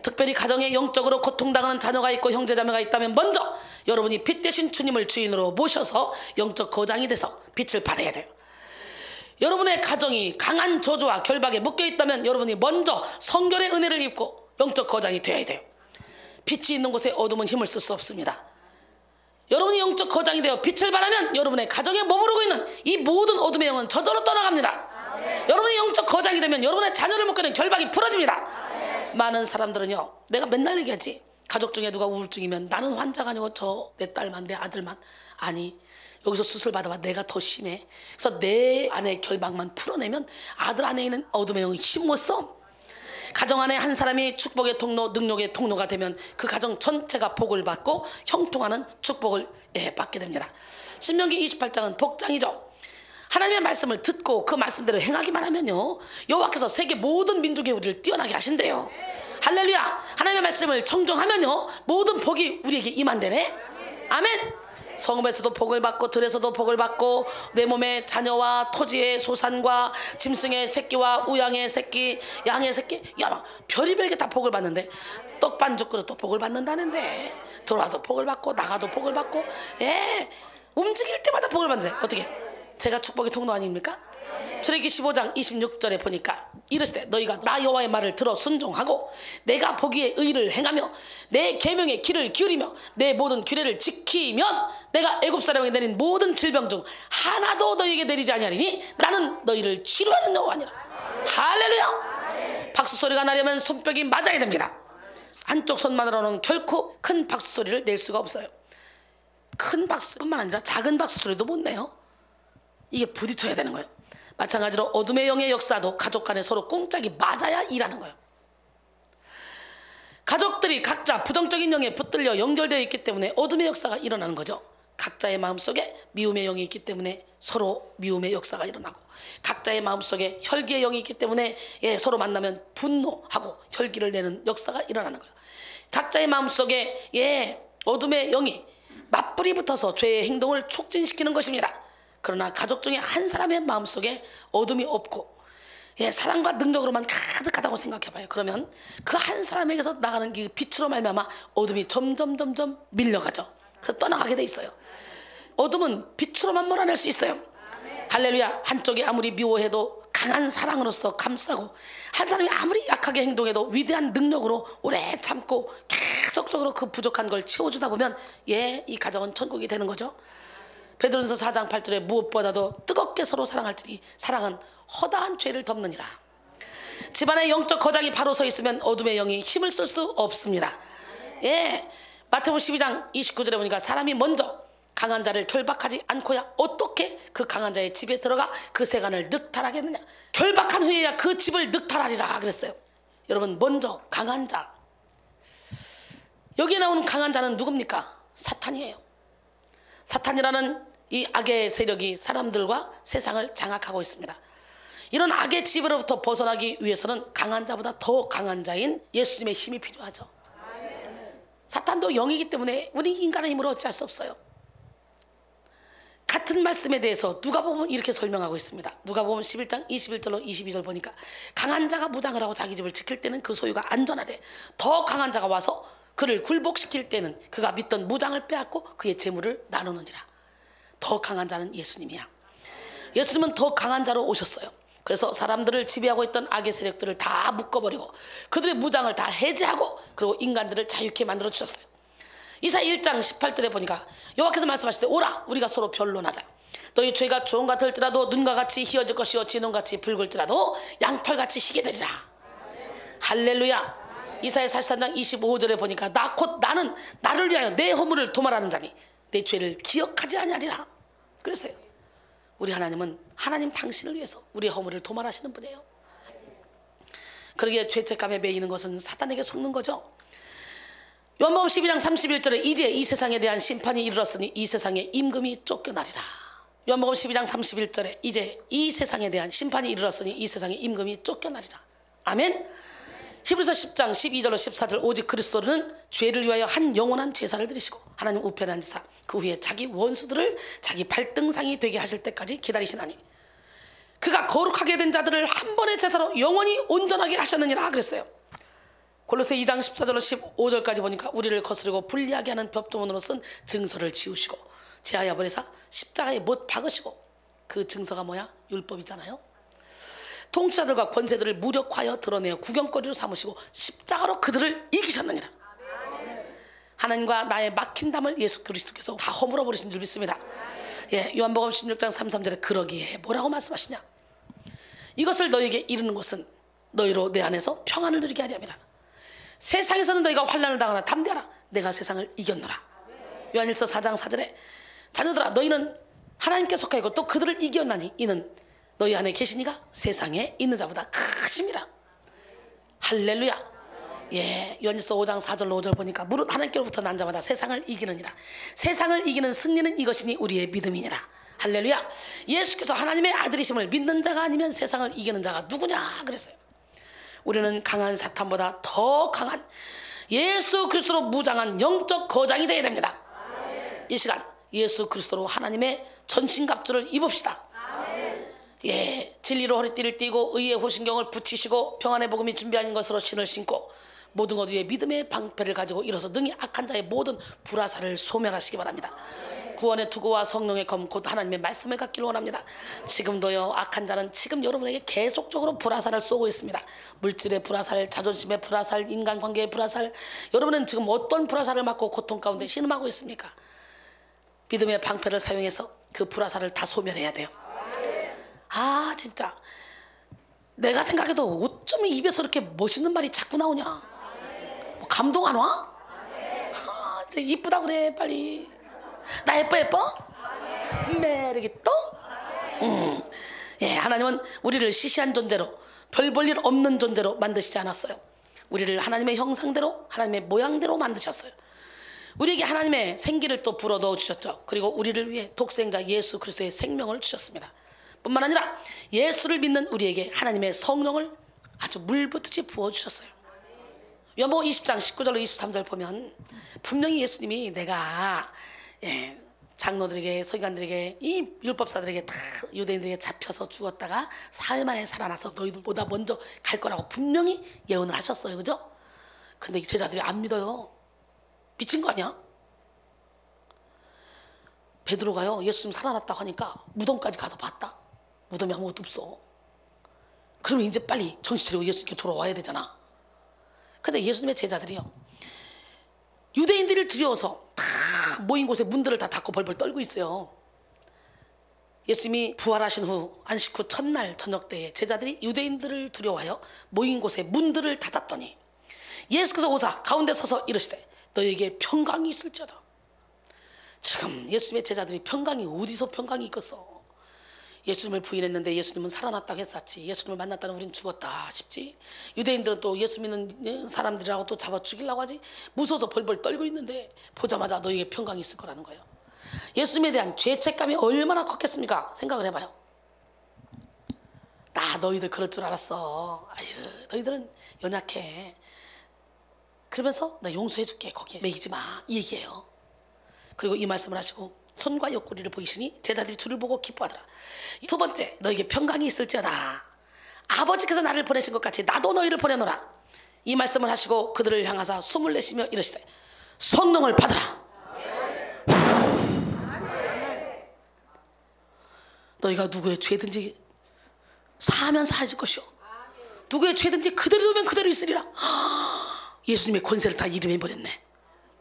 A: 특별히 가정에 영적으로 고통당하는 자녀가 있고 형제자매가 있다면 먼저 여러분이 빛 대신 주님을 주인으로 모셔서 영적 거장이 돼서 빛을 발해야 돼요. 여러분의 가정이 강한 저주와 결박에 묶여있다면 여러분이 먼저 성결의 은혜를 입고 영적 거장이 되어야 돼요. 빛이 있는 곳에 어둠은 힘을 쓸 수 없습니다. 여러분이 영적 거장이 되어 빛을 발하면 여러분의 가정에 머무르고 있는 이 모든 어둠의 영은 저절로 떠나갑니다. 여러분이 영적 거장이 되면 여러분의 자녀를 묶여있는 결박이 풀어집니다. 많은 사람들은요 내가 맨날 얘기하지 가족 중에 누가 우울증이면 나는 환자가 아니고 저 내 딸만 내 아들만. 아니 여기서 수술 받아봐 내가 더 심해. 그래서 내 안에 결박만 풀어내면 아들 안에 있는 어둠의 영이 힘 못 써. 가정 안에 한 사람이 축복의 통로 능력의 통로가 되면 그 가정 전체가 복을 받고 형통하는 축복을 받게 됩니다. 신명기 28장은 복장이죠. 하나님의 말씀을 듣고 그 말씀대로 행하기만 하면요 여호와께서 세계 모든 민족의 우리를 뛰어나게 하신대요. 할렐루야. 하나님의 말씀을 청종하면요 모든 복이 우리에게 임한대네. 아멘. 성읍에서도 복을 받고 들에서도 복을 받고 내 몸의 자녀와 토지의 소산과 짐승의 새끼와 우양의 새끼 양의 새끼 야 별의별 게 다 복을 받는데 떡반죽 그릇도 복을 받는다는데 들어와도 복을 받고 나가도 복을 받고 움직일 때마다 복을 받는데 어떻게 제가 축복의 통로 아닙니까? 출애굽기 15장 26절에 보니까 이르시되 너희가 나 여호와의 말을 들어 순종하고 내가 보기에 의를 행하며 내 계명에 귀를 기울이며 내 모든 규례를 지키면 내가 애굽 사람에게 내린 모든 질병 중 하나도 너희에게 내리지 아니하리니 나는 너희를 치료하는 여호와니라. 할렐루야. 박수 소리가 나려면 손뼉이 맞아야 됩니다. 한쪽 손만으로는 결코 큰 박수 소리를 낼 수가 없어요. 큰 박수뿐만 아니라 작은 박수 소리도 못 내요. 이게 부딪혀야 되는 거예요. 마찬가지로 어둠의 영의 역사도 가족 간에 서로 꽁짝이 맞아야 일하는 거예요. 가족들이 각자 부정적인 영에 붙들려 연결되어 있기 때문에 어둠의 역사가 일어나는 거죠. 각자의 마음속에 미움의 영이 있기 때문에 서로 미움의 역사가 일어나고, 각자의 마음속에 혈기의 영이 있기 때문에 서로 만나면 분노하고 혈기를 내는 역사가 일어나는 거예요. 각자의 마음속에 어둠의 영이 맞불이 붙어서 죄의 행동을 촉진시키는 것입니다. 그러나 가족 중에 한 사람의 마음속에 어둠이 없고 사랑과 능력으로만 가득하다고 생각해봐요. 그러면 그 한 사람에게서 나가는 그 빛으로 말미암아 어둠이 점점 밀려가죠. 그래서 떠나가게 돼 있어요. 어둠은 빛으로만 몰아낼 수 있어요. 할렐루야. 한쪽이 아무리 미워해도 강한 사랑으로서 감싸고, 한 사람이 아무리 약하게 행동해도 위대한 능력으로 오래 참고 계속적으로 그 부족한 걸 채워주다 보면 이 가정은 천국이 되는 거죠. 베드로전서 4장 8절에 무엇보다도 뜨겁게 서로 사랑할지니 사랑은 허다한 죄를 덮느니라. 집안에 영적 거장이 바로 서 있으면 어둠의 영이 힘을 쓸 수 없습니다. 마태복음 12장 29절에 보니까 사람이 먼저 강한 자를 결박하지 않고야 어떻게 그 강한 자의 집에 들어가 그 세간을 늑탈하겠느냐. 결박한 후에야 그 집을 늑탈하리라 그랬어요. 여러분, 먼저 강한 자, 여기에 나오는 강한 자는 누굽니까? 사탄이에요. 사탄이라는 이 악의 세력이 사람들과 세상을 장악하고 있습니다. 이런 악의 집으로부터 벗어나기 위해서는 강한 자보다 더 강한 자인 예수님의 힘이 필요하죠. 사탄도 영이기 때문에 우리 인간의 힘으로 어찌할 수 없어요. 같은 말씀에 대해서 누가복음은 이렇게 설명하고 있습니다. 누가복음 11장 21절로 22절 보니까 강한 자가 무장을 하고 자기 집을 지킬 때는 그 소유가 안전하되 더 강한 자가 와서 그를 굴복시킬 때는 그가 믿던 무장을 빼앗고 그의 재물을 나누느니라. 더 강한 자는 예수님이야. 예수님은 더 강한 자로 오셨어요. 그래서 사람들을 지배하고 있던 악의 세력들을 다 묶어버리고 그들의 무장을 다 해제하고 그리고 인간들을 자유케 만들어 주셨어요. 이사야 1장 18절에 보니까 여호와께서 말씀하시되 오라 우리가 서로 변론하자. 너희 죄가 종 같을지라도 눈과 같이 희어질 것이요 진홍같이 붉을지라도 양털같이 희게 되리라. 할렐루야. 이사야 43장 25절에 보니까 나 곧 나는 나를 위하여 내 허물을 도말하는 자니 내 죄를 기억하지 아니하리라 그랬어요. 우리 하나님은 하나님 당신을 위해서 우리의 허물을 도말하시는 분이에요. 그러기에 죄책감에 매이는 것은 사탄에게 속는 거죠. 요한복음 12장 31절에 이제 이 세상에 대한 심판이 이르렀으니 이 세상에 임금이 쫓겨나리라. 요한복음 12장 31절에 이제 이 세상에 대한 심판이 이르렀으니 이 세상에 임금이 쫓겨나리라. 아멘. 히브리서 10장 12절로 14절 오직 그리스도는 죄를 위하여 한 영원한 제사를 드리시고 하나님 우편에 앉으사 그 후에 자기 원수들을 자기 발등상이 되게 하실 때까지 기다리시나니 그가 거룩하게 된 자들을 한 번의 제사로 영원히 온전하게 하셨느니라 그랬어요. 골로새 2장 14절로 15절까지 보니까 우리를 거스르고 불리하게 하는 법조문으로 쓴 증서를 지우시고 제하여 버리사 십자가에 못 박으시고, 그 증서가 뭐야? 율법이잖아요. 통치자들과 권세들을 무력화하여 드러내어 구경거리로 삼으시고 십자가로 그들을 이기셨느니라. 하나님과 나의 막힌 담을 예수 그리스도께서 다 허물어 버리신 줄 믿습니다. 요한복음 16장 33절에 그러기에 뭐라고 말씀하시냐? 이것을 너희에게 이르는 것은 너희로 내 안에서 평안을 누리게 하려니라. 세상에서는 너희가 환난을 당하나 담대하라. 내가 세상을 이겼노라. 요한일서 4장 4절에 자녀들아 너희는 하나님께 속하였고 또 그들을 이겼나니 이는 너희 안에 계시니가 세상에 있는 자보다 크심이라. 할렐루야. 요한일서 5장 4절로 5절 보니까 무릇 하나님께로부터 난 자마다 세상을 이기느니라. 세상을 이기는 승리는 이것이니 우리의 믿음이니라. 할렐루야. 예수께서 하나님의 아들이심을 믿는 자가 아니면 세상을 이기는 자가 누구냐 그랬어요. 우리는 강한 사탄보다 더 강한 예수 그리스도로 무장한 영적 거장이 되어야 됩니다. 이 시간 예수 그리스도로 하나님의 전신갑주를 입읍시다. 진리로 허리띠를 띠고 의의 호신경을 붙이시고 평안의 복음이 준비한 것으로 신을 신고 모든 것 위에 믿음의 방패를 가지고 일어서 능히 악한 자의 모든 불화살을 소멸하시기 바랍니다. 구원의 투구와 성령의 검 곧 하나님의 말씀을 갖기를 원합니다. 지금도요, 악한 자는 지금 여러분에게 계속적으로 불화살을 쏘고 있습니다. 물질의 불화살, 자존심의 불화살, 인간관계의 불화살. 여러분은 지금 어떤 불화살을 맞고 고통 가운데 신음하고 있습니까? 믿음의 방패를 사용해서 그 불화살을 다 소멸해야 돼요. 아, 진짜 내가 생각해도 어쩜 입에서 이렇게 멋있는 말이 자꾸 나오냐? 뭐 감동 안 와? 아, 이제 이쁘다 그래 빨리. 나 예뻐? 매력이 또? 예, 하나님은 우리를 시시한 존재로, 별 볼 일 없는 존재로 만드시지 않았어요. 우리를 하나님의 형상대로, 하나님의 모양대로 만드셨어요. 우리에게 하나님의 생기를 또 불어넣어 주셨죠. 그리고 우리를 위해 독생자 예수 그리스도의 생명을 주셨습니다. 뿐만 아니라 예수를 믿는 우리에게 하나님의 성령을 아주 물붓듯이 부어주셨어요. 요한복음 20장 19절로 23절 보면 분명히 예수님이 내가 장로들에게, 서기관들에게, 이 율법사들에게 다 유대인들에게 잡혀서 죽었다가 사흘 만에 살아나서 너희들보다 먼저 갈 거라고 분명히 예언을 하셨어요. 그죠? 근데 이 제자들이 안 믿어요. 미친 거 아니야? 베드로가요, 예수님 살아났다고 하니까 무덤까지 가서 봤다. 무덤에 아무것도 없어. 그러면 이제 빨리 정신 차리고 예수님께 돌아와야 되잖아. 근데 예수님의 제자들이요, 유대인들을 두려워서 다 모인 곳에 문들을 다 닫고 벌벌 떨고 있어요. 예수님이 부활하신 후 안식 후 첫날 저녁 때에 제자들이 유대인들을 두려워하여 모인 곳에 문들을 닫았더니 예수께서 오사 가운데 서서 이르시되 너희에게 평강이 있을지어다. 지금 예수님의 제자들이 평강이 어디서 평강이 있겠어? 예수님을 부인했는데 예수님은 살아났다고 했었지. 예수님을 만났다는 우린 죽었다 싶지. 유대인들은 또 예수 믿는 사람들이라고 또 잡아 죽이려고 하지. 무서워서 벌벌 떨고 있는데 보자마자 너희에게 평강이 있을 거라는 거예요. 예수님에 대한 죄책감이 얼마나 컸겠습니까? 생각을 해봐요. 나 너희들 그럴 줄 알았어. 아유, 너희들은 연약해. 그러면서 나 용서해줄게. 거기에 매이지 마. 이 얘기예요. 그리고 이 말씀을 하시고 손과 옆구리를 보이시니 제자들이 주를 보고 기뻐하더라. 두 번째, 너에게 평강이 있을지어다. 아버지께서 나를 보내신 것 같이 나도 너희를 보내노라. 이 말씀을 하시고 그들을 향하사 숨을 내쉬며 이르시되 성령을 받으라. 너희가 누구의 죄든지 사하면 사해질 것이요 누구의 죄든지 그대로 두면 그대로 있으리라. 예수님의 권세를 다 이름해 버렸네.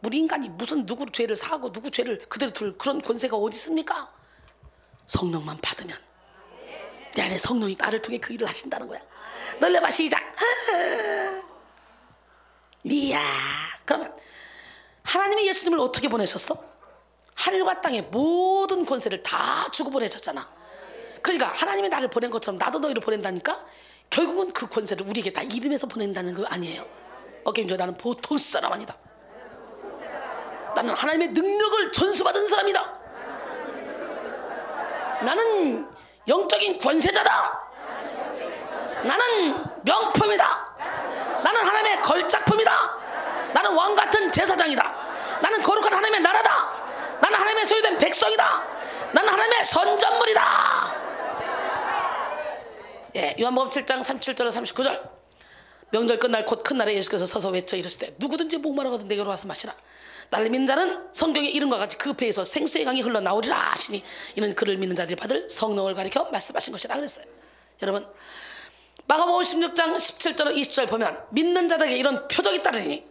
A: 우리 인간이 무슨 누구 죄를 사하고 누구 죄를 그대로 둘 그런 권세가 어디 있습니까? 성령만 받으면 내 안에 성령이 나를 통해 그 일을 하신다는 거야. 놀래봐 시작. 리야. 그러면 하나님이 예수님을 어떻게 보내셨어? 하늘과 땅의 모든 권세를 다 주고 보내셨잖아. 그러니까 하나님이 나를 보낸 것처럼 나도 너희를 보낸다니까. 결국은 그 권세를 우리에게 다 이름해서 보낸다는 거 아니에요. 어깨님, 나는 보통 사람 아니다. 나는 하나님의 능력을 전수받은 사람이다. 나는 영적인 권세자다. 나는 명품이다. 나는 하나님의 걸작품이다. 나는 왕같은 제사장이다. 나는 거룩한 하나님의 나라다. 나는 하나님의 소유된 백성이다. 나는 하나님의 선전물이다. 예, 요한복음 7장 37절에서 39절. 명절 끝날 곧 큰 날에 예수께서 서서 외쳐 이르시되 누구든지 목마르거든 내게로 와서 마시라. 나를 믿는 자는 성경의 이름과 같이 그 배에서 생수의 강이 흘러나오리라 하시니 이는 그를 믿는 자들이 받을 성령을 가리켜 말씀하신 것이라 그랬어요. 여러분, 마가복음 16장 17절 20절 보면 믿는 자들에게 이런 표적이 따르니,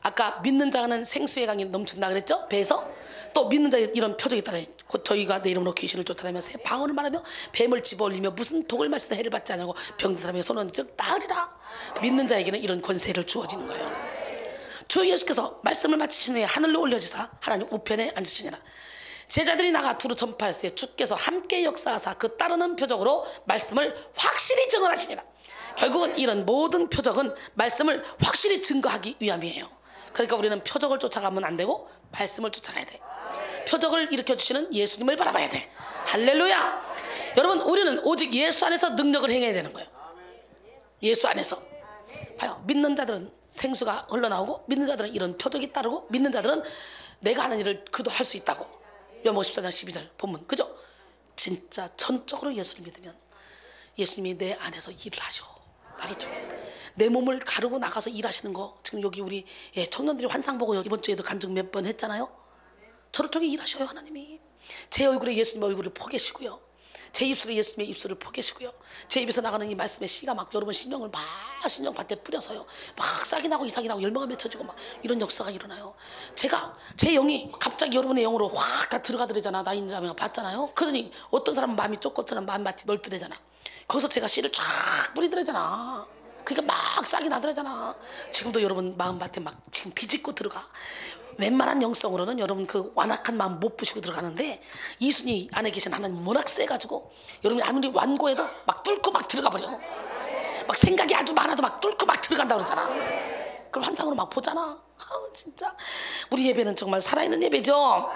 A: 아까 믿는 자는 생수의 강이 넘친다 그랬죠? 배에서. 또 믿는 자에게 이런 표적이 따르니 곧 저희가 내 이름으로 귀신을 쫓아내며 새 방언을 말하며 뱀을 집어올리며 무슨 독을 마시다 해를 받지 않냐고 병든 사람에게 손은 즉 나으리라. 믿는 자에게는 이런 권세를 주어지는 거예요. 주 예수께서 말씀을 마치신 후에 하늘로 올려지사 하나님 우편에 앉으시니라. 제자들이 나가 두루 전파할 때 주께서 함께 역사하사 그 따르는 표적으로 말씀을 확실히 증언하시니라. 결국은 이런 모든 표적은 말씀을 확실히 증거하기 위함이에요. 그러니까 우리는 표적을 쫓아가면 안 되고 말씀을 쫓아가야 돼. 표적을 일으켜주시는 예수님을 바라봐야 돼. 할렐루야. 여러분, 우리는 오직 예수 안에서 능력을 행해야 되는 거예요. 예수 안에서. 봐요, 믿는 자들은 생수가 흘러나오고, 믿는 자들은 이런 표적이 따르고, 믿는 자들은 내가 하는 일을 그도 할 수 있다고. 요한복음 14장 12절 본문, 그죠? 진짜 전적으로 예수를 믿으면 예수님이 내 안에서 일을 하셔. 나를 통해 내 몸을 가르고 나가서 일하시는 거. 지금 여기 우리 청년들이 환상 보고 이번 주에도 간증 몇 번 했잖아요. 저를 통해 일하셔요. 하나님이 제 얼굴에 예수님 얼굴을 포개시고요, 제 입술에 예수님의 입술을 포개시고요, 제 입에서 나가는 이 말씀의 씨가 막 여러분 신령을 막 신령밭에 뿌려서요, 막 싹이 나고 이삭이 나고 열매가 맺혀지고 막 이런 역사가 일어나요. 제 영이 갑자기 여러분의 영으로 확 다 들어가더래잖아. 나 있는 자매가 봤잖아요. 그러더니 어떤 사람은 마음이 좁고 어떤 사람은 마음이 넓더래잖아. 거기서 제가 씨를 쫙 뿌리더래잖아. 그러니까 막 싹이 나더래잖아. 지금도 여러분 마음밭에 막 지금 비집고 들어가. 웬만한 영성으로는 여러분 그 완악한 마음 못 부시고 들어가는데 이순이 안에 계신 하나님 워낙 세가지고 여러분이 아무리 완고해도 막 뚫고 막 들어가 버려. 막 생각이 아주 많아도 막 뚫고 막 들어간다 그러잖아. 그럼 환상으로 막 보잖아. 진짜 우리 예배는 정말 살아있는 예배죠.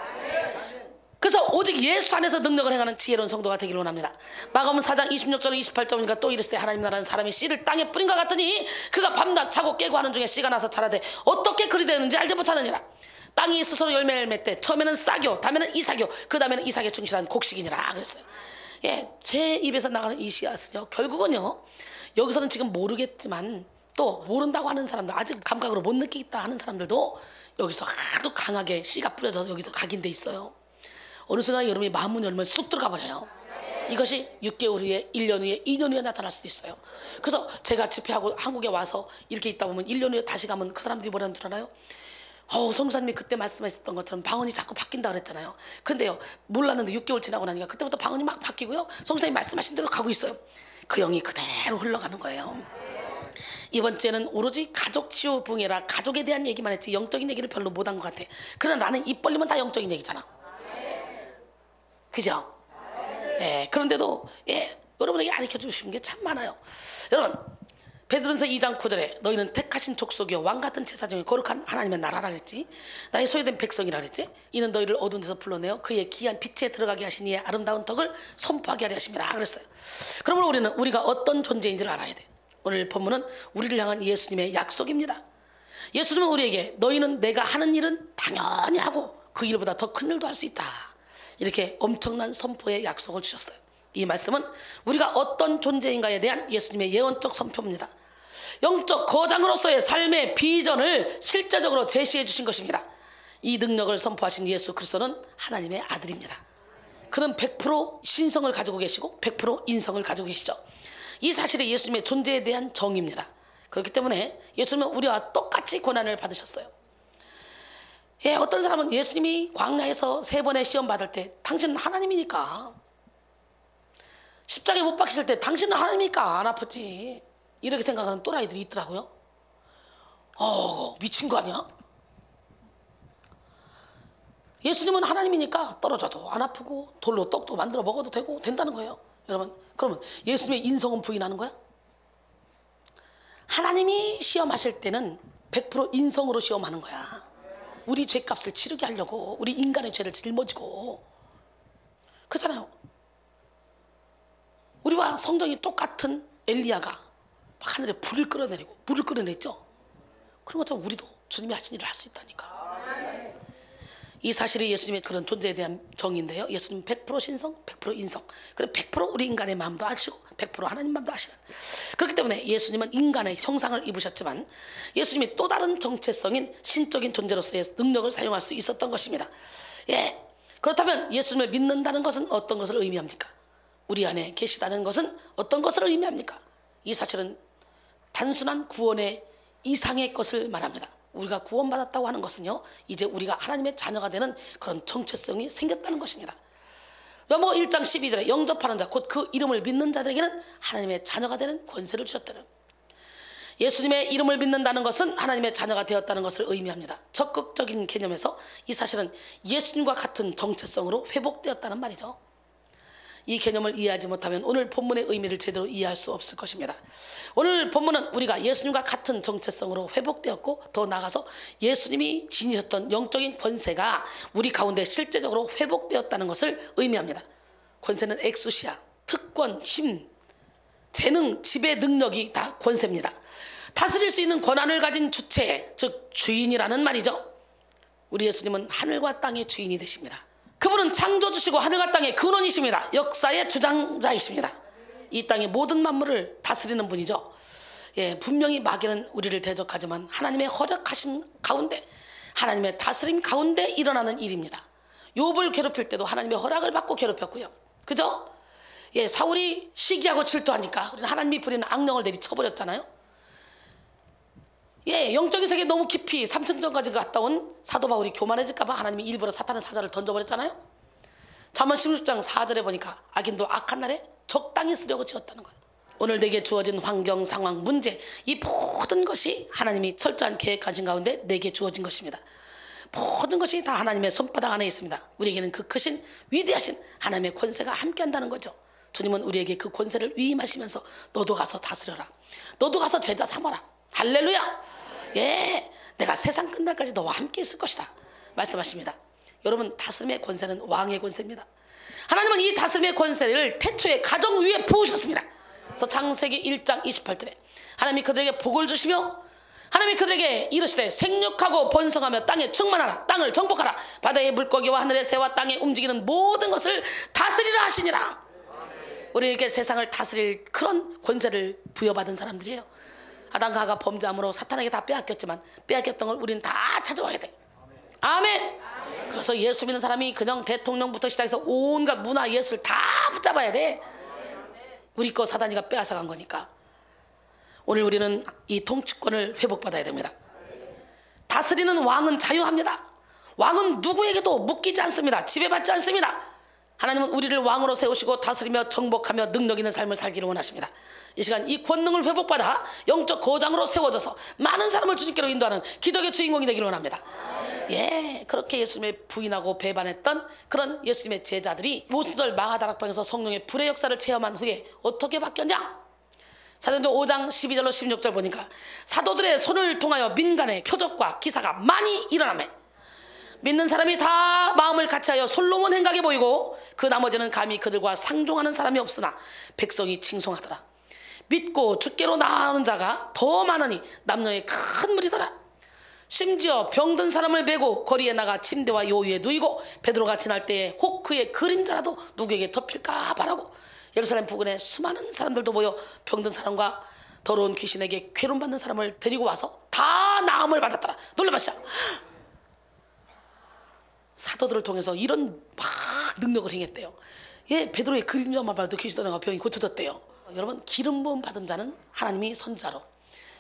A: 그래서 오직 예수 안에서 능력을 행하는 지혜로운 성도가 되기를 원합니다. 마가복음 4장 26절 28절이니까 또 이르시되 하나님 나라는 사람이 씨를 땅에 뿌린 것 같으니 그가 밤낮 자고 깨고 하는 중에 씨가 나서 자라되 어떻게 그리 되는지 알지 못하느니라. 땅이 스스로 열매를 맺되 처음에는 싹이요 다음에는 이삭이요 그 다음에는 이삭에 충실한 곡식이니라 그랬어요. 예, 제 입에서 나가는 이 씨앗은요 결국은요, 여기서는 지금 모르겠지만 또 모른다고 하는 사람들, 아직 감각으로 못 느끼겠다 하는 사람들도 여기서 아주 강하게 씨가 뿌려져서 여기서 각인돼 있어요. 어느 순간 여러분이 마음문 열면 쑥 들어가 버려요. 이것이 6개월 후에 1년 후에 2년 후에 나타날 수도 있어요. 그래서 제가 집회하고 한국에 와서 이렇게 있다 보면 1년 후에 다시 가면 그 사람들이 뭐라는 줄 알아요? 성사님이 그때 말씀하셨던 것처럼 방언이 자꾸 바뀐다 그랬잖아요. 근데요 몰랐는데 6개월 지나고 나니까 그때부터 방언이 막 바뀌고요, 성사님 말씀하신 대로 가고 있어요. 그 영이 그대로 흘러가는 거예요. 이번 주에는 오로지 가족 치유 붕해라 가족에 대한 얘기만 했지 영적인 얘기를 별로 못한 것 같아. 그러나 나는 입 벌리면 다 영적인 얘기잖아. 그죠? 예, 그런데도 여러분에게 가르쳐 주시는 게 참 많아요. 여러분 베드로전서 2장 9절에 너희는 택하신 족속이요 왕같은 제사 중에 거룩한 하나님의 나라라 그랬지. 나의 소유된 백성이라 그랬지. 이는 너희를 어두운 데서 불러내어 그의 귀한 빛에 들어가게 하신 이의 아름다운 덕을 선포하게 하려 하심이라 그랬어요. 그러므로 우리가 어떤 존재인지를 알아야 돼. 오늘 본문은 우리를 향한 예수님의 약속입니다. 예수님은 우리에게 너희는 내가 하는 일은 당연히 하고 그 일보다 더 큰 일도 할 수 있다, 이렇게 엄청난 선포의 약속을 주셨어요. 이 말씀은 우리가 어떤 존재인가에 대한 예수님의 예언적 선포입니다. 영적 거장으로서의 삶의 비전을 실제적으로 제시해 주신 것입니다. 이 능력을 선포하신 예수 그리스도는 하나님의 아들입니다. 그는 100% 신성을 가지고 계시고 100% 인성을 가지고 계시죠. 이 사실이 예수님의 존재에 대한 정의입니다. 그렇기 때문에 예수님은 우리와 똑같이 고난을 받으셨어요. 어떤 사람은 예수님이 광야에서 3번의 시험 받을 때 당신은 하나님이니까, 십자가에 못 박히실 때 당신은 하나님이니까 안 아프지, 이렇게 생각하는 또라이들이 있더라고요. 미친 거 아니야? 예수님은 하나님이니까 떨어져도 안 아프고 돌로 떡도 만들어 먹어도 된다는 거예요. 여러분, 그러면 예수님의 인성은 부인하는 거야? 하나님이 시험하실 때는 100% 인성으로 시험하는 거야. 우리 죄값을 치르게 하려고, 우리 인간의 죄를 짊어지고. 그렇잖아요. 우리와 성정이 똑같은 엘리야가 하늘에 불을 끌어내리고 물을 끌어냈죠. 그런 것처럼 우리도 주님이 하신 일을 할 수 있다니까. 이 사실이 예수님의 그런 존재에 대한 정의인데요. 예수님은 100% 신성, 100% 인성, 그리고 100% 우리 인간의 마음도 아시고 100% 하나님 마음도 아시는. 그렇기 때문에 예수님은 인간의 형상을 입으셨지만 예수님이 또 다른 정체성인 신적인 존재로서의 능력을 사용할 수 있었던 것입니다. 그렇다면 예수님을 믿는다는 것은 어떤 것을 의미합니까? 우리 안에 계시다는 것은 어떤 것을 의미합니까? 이 사실은 단순한 구원의 이상의 것을 말합니다. 우리가 구원받았다고 하는 것은요, 이제 우리가 하나님의 자녀가 되는 그런 정체성이 생겼다는 것입니다. 요한복음 1장 12절에 영접하는 자, 곧 그 이름을 믿는 자들에게는 하나님의 자녀가 되는 권세를 주셨다는. 예수님의 이름을 믿는다는 것은 하나님의 자녀가 되었다는 것을 의미합니다. 적극적인 개념에서 이 사실은 예수님과 같은 정체성으로 회복되었다는 말이죠. 이 개념을 이해하지 못하면 오늘 본문의 의미를 제대로 이해할 수 없을 것입니다. 오늘 본문은 우리가 예수님과 같은 정체성으로 회복되었고, 더 나아가서 예수님이 지니셨던 영적인 권세가 우리 가운데 실제적으로 회복되었다는 것을 의미합니다. 권세는 엑수시아, 특권, 힘, 재능, 지배 능력이 다 권세입니다. 다스릴 수 있는 권한을 가진 주체, 즉 주인이라는 말이죠. 우리 예수님은 하늘과 땅의 주인이 되십니다. 그분은 창조주시고 하늘과 땅의 근원이십니다. 역사의 주장자이십니다. 이 땅의 모든 만물을 다스리는 분이죠. 분명히 마귀는 우리를 대적하지만 하나님의 허락하심 가운데, 하나님의 다스림 가운데 일어나는 일입니다. 욥을 괴롭힐 때도 하나님의 허락을 받고 괴롭혔고요. 그죠? 예, 사울이 시기하고 질투하니까 우리는 하나님이 부리는 악령을 내리쳐버렸잖아요. 예, 영적인 세계에 너무 깊이 삼층전까지 갔다 온 사도 바울이 교만해질까봐 하나님이 일부러 사탄의 사자를 던져버렸잖아요. 잠언 16장 4절에 보니까 악인도 악한 날에 적당히 쓰려고 지었다는 거예요. 오늘 내게 주어진 환경, 상황, 문제, 이 모든 것이 하나님이 철저한 계획하신 가운데 내게 주어진 것입니다. 모든 것이 다 하나님의 손바닥 안에 있습니다. 우리에게는 그 크신 위대하신 하나님의 권세가 함께한다는 거죠. 주님은 우리에게 그 권세를 위임하시면서 너도 가서 다스려라, 너도 가서 제자 삼아라. 할렐루야. 예, 내가 세상 끝날까지 너와 함께 있을 것이다 말씀하십니다. 여러분, 다스림의 권세는 왕의 권세입니다. 하나님은 이 다스림의 권세를 태초에 가정 위에 부으셨습니다. 그래서 창세기 1장 28절에 하나님이 그들에게 복을 주시며 하나님이 그들에게 이르시되 생육하고 번성하며 땅에 충만하라, 땅을 정복하라, 바다의 물고기와 하늘의 새와 땅에 움직이는 모든 것을 다스리라 하시니라. 우리에게 세상을 다스릴 그런 권세를 부여받은 사람들이에요. 아담과 하가 범죄함으로 사탄에게 다 빼앗겼지만 빼앗겼던 걸 우리는 다 찾아와야 돼. 아멘. 그래서 예수 믿는 사람이 그냥 대통령부터 시작해서 온갖 문화 예술 다 붙잡아야 돼. 우리 거 사단이가 빼앗아 간 거니까. 오늘 우리는 이 통치권을 회복받아야 됩니다. 다스리는 왕은 자유합니다. 왕은 누구에게도 묶이지 않습니다. 지배받지 않습니다. 하나님은 우리를 왕으로 세우시고 다스리며 정복하며 능력 있는 삶을 살기를 원하십니다. 이 시간 이 권능을 회복받아 영적 거장으로 세워져서 많은 사람을 주님께로 인도하는 기적의 주인공이 되기를 원합니다. 예, 그렇게 예수님의 부인하고 배반했던 그런 예수님의 제자들이 모순절 마가다락방에서 성령의 불의 역사를 체험한 후에 어떻게 바뀌었냐? 사도행전 5장 12절로 16절 보니까 사도들의 손을 통하여 민간의 표적과 기사가 많이 일어나매 믿는 사람이 다 마음을 같이하여 솔로몬 행각에 보이고 그 나머지는 감히 그들과 상종하는 사람이 없으나 백성이 칭송하더라. 믿고 주께로 나아오는 자가 더 많으니 남녀의 큰 무리더라. 심지어 병든 사람을 메고 거리에 나가 침대와 요위에 누이고 베드로가 지날 때에 혹 그의 그림자라도 누구에게 덮일까 바라고 예루살렘 부근에 수많은 사람들도 모여 병든 사람과 더러운 귀신에게 괴로움받는 사람을 데리고 와서 다 나음을 받았더라. 놀라마시자. 사도들을 통해서 이런 막 능력을 행했대요. 예, 베드로의 그림자만 봐도 귀신 떠나가 병이 고쳐졌대요. 여러분, 기름 부음 받은 자는 하나님이 선자로,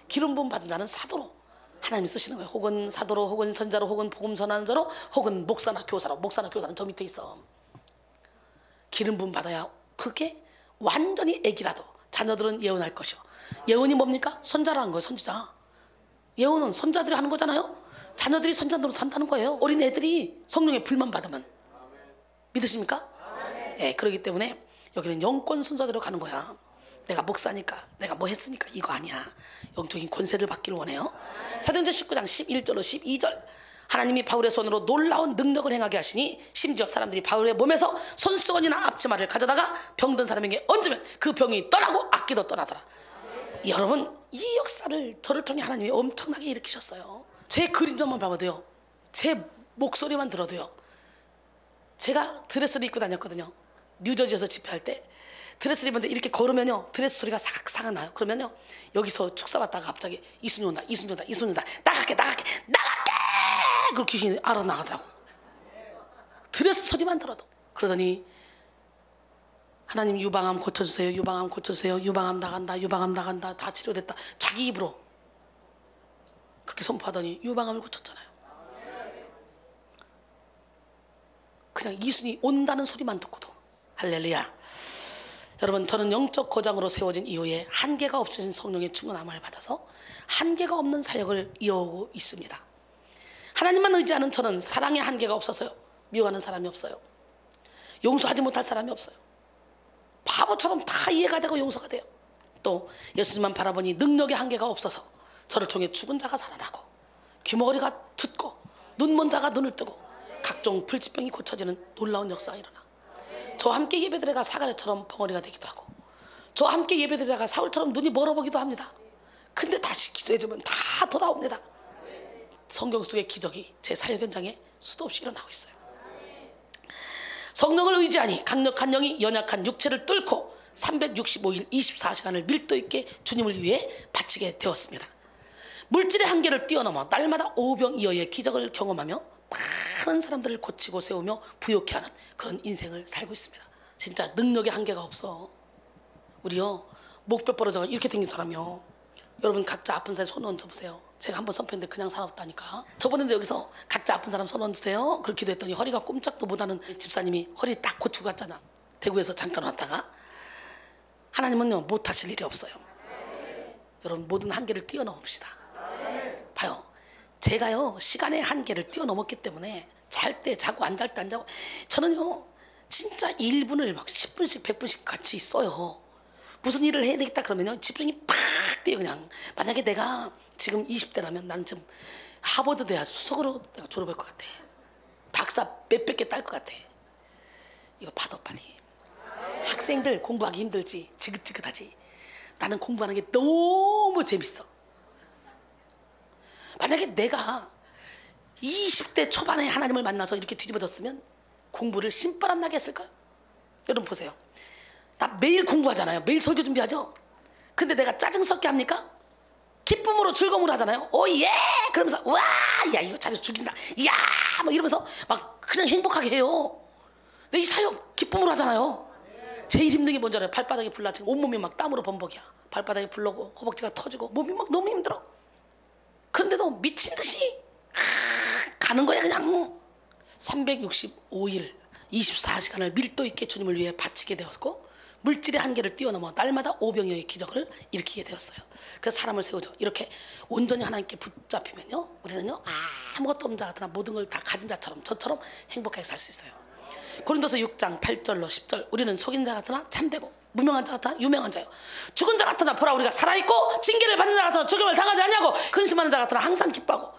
A: 기름 부음 받은 자는 사도로 하나님이 쓰시는 거예요. 혹은 사도로, 혹은 선자로, 혹은 복음 전하는 자로, 혹은 목사나 교사로. 목사나 교사는 저 밑에 있어. 기름 부음 받아야 그게 완전히 애기라도 자녀들은 예언할 것이요. 예언이 뭡니까? 선자라는 거예요. 선지자. 예언은 선자들이 하는 거잖아요. 자녀들이 선자 노릇 한다는 거예요. 어린 애들이 성령의 불만 받으면. 믿으십니까? 예, 그렇기 때문에 여기는 영권 순서대로 가는 거야. 내가 목사니까, 내가 뭐 했으니까 이거 아니야. 영적인 권세를 받기를 원해요. 사도행전 19장 11절로 12절 하나님이 바울의 손으로 놀라운 능력을 행하게 하시니 심지어 사람들이 바울의 몸에서 손수건이나 앞치마를 가져다가 병든 사람에게 얹으면 그 병이 떠나고 악기도 떠나더라. 여러분, 이 역사를 저를 통해 하나님이 엄청나게 일으키셨어요. 제 그림자만 봐도요, 제 목소리만 들어도요. 제가 드레스를 입고 다녔거든요. 뉴저지에서 집회할 때 드레스를 입었는데 이렇게 걸으면요 드레스 소리가 사각사각 나요. 그러면요 여기서 축사 받다가 갑자기 이순이 온다, 이순이 온다, 이순이 온다, 나갈게 그 귀신이 알아 나가더라고. 드레스 소리만 들어도. 그러더니 하나님 유방암 고쳐주세요, 유방암 고쳐주세요, 유방암 나간다, 유방암 나간다, 다 치료됐다. 자기 입으로 그렇게 선포하더니 유방암을 고쳤잖아요. 그냥 이순이 온다는 소리만 듣고도. 할렐루야. 여러분, 저는 영적 거장으로 세워진 이후에 한계가 없으신 성령의 충만함을 받아서 한계가 없는 사역을 이어오고 있습니다. 하나님만 의지하는 저는 사랑의 한계가 없어서요, 미워하는 사람이 없어요. 용서하지 못할 사람이 없어요. 바보처럼 다 이해가 되고 용서가 돼요. 또 예수님만 바라보니 능력의 한계가 없어서 저를 통해 죽은 자가 살아나고 귀머거리가 듣고 눈먼 자가 눈을 뜨고 각종 불치병이 고쳐지는 놀라운 역사가 일어나. 저와 함께 예배드려가 사가랴처럼 벙어리가 되기도 하고, 저와 함께 예배드려가 사울처럼 눈이 멀어보기도 합니다. 근데 다시 기도해주면 다 돌아옵니다. 성경 속의 기적이 제 사역 현장에 수도 없이 일어나고 있어요. 성령을 의지하니 강력한 영이 연약한 육체를 뚫고 365일 24시간을 밀도 있게 주님을 위해 바치게 되었습니다. 물질의 한계를 뛰어넘어 날마다 오병이어의 기적을 경험하며 많은 사람들을 고치고 세우며 부욕해 하는 그런 인생을 살고 있습니다. 진짜 능력의 한계가 없어. 우리요 목뼈 부러져 이렇게 생긴 사람이요, 여러분 각자 아픈 사람 손 얹어보세요. 제가 한번 선포했는데 그냥 살았다니까. 저번에도 여기서 각자 아픈 사람 손 얹으세요 그렇게 기도했더니 허리가 꼼짝도 못하는 집사님이 허리 딱 고치고 갔잖아. 대구에서 잠깐 왔다가. 하나님은요 못하실 일이 없어요. 여러분 모든 한계를 뛰어넘읍시다. 봐요, 제가요 시간의 한계를 뛰어넘었기 때문에 잘 때 자고 안 잘 때 안 자고, 저는요 진짜 1분을 막 10분씩 100분씩 같이 있어요. 무슨 일을 해야 되겠다 그러면요 집중이 팍 뛰어. 그냥 만약에 내가 지금 20대라면 나는 지금 하버드 대학 수석으로 내가 졸업할 것 같아. 박사 몇백 개 딸 것 같아. 이거 받아 빨리. 학생들 공부하기 힘들지, 지긋지긋하지. 나는 공부하는 게 너무 재밌어. 만약에 내가 20대 초반에 하나님을 만나서 이렇게 뒤집어졌으면 공부를 신바람 나게 했을까요? 여러분 보세요, 나 매일 공부하잖아요. 매일 설교 준비하죠. 근데 내가 짜증스럽게 합니까? 기쁨으로 즐거움으로 하잖아요. 오예 그러면서 와 야 이거 잘해서 죽인다 야 막 이러면서 막 그냥 행복하게 해요. 근데 이 사역 기쁨으로 하잖아요. 제일 힘든 게 뭔지 알아요? 발바닥이 불나지고 온몸이 막 땀으로 범벅이야. 발바닥이 불나고 허벅지가 터지고 몸이 막 너무 힘들어. 그런데도 미친 듯이 가는 거야 그냥. 365일 24시간을 밀도 있게 주님을 위해 바치게 되었고, 물질의 한계를 뛰어넘어 날마다 오병이어의 기적을 일으키게 되었어요. 그래서 사람을 세우죠. 이렇게 온전히 하나님께 붙잡히면요 우리는요 아무것도 없는 자 같으나 모든 걸 다 가진 자처럼, 저처럼 행복하게 살 수 있어요. 고린도서 6장 8절로 10절, 우리는 속인 자 같으나 참되고 무명한 자 같으나 유명한 자요, 죽은 자 같으나 보라 우리가 살아있고, 징계를 받는 자 같으나 죽임을 당하지 않냐고, 근심하는 자 같으나 항상 기뻐하고,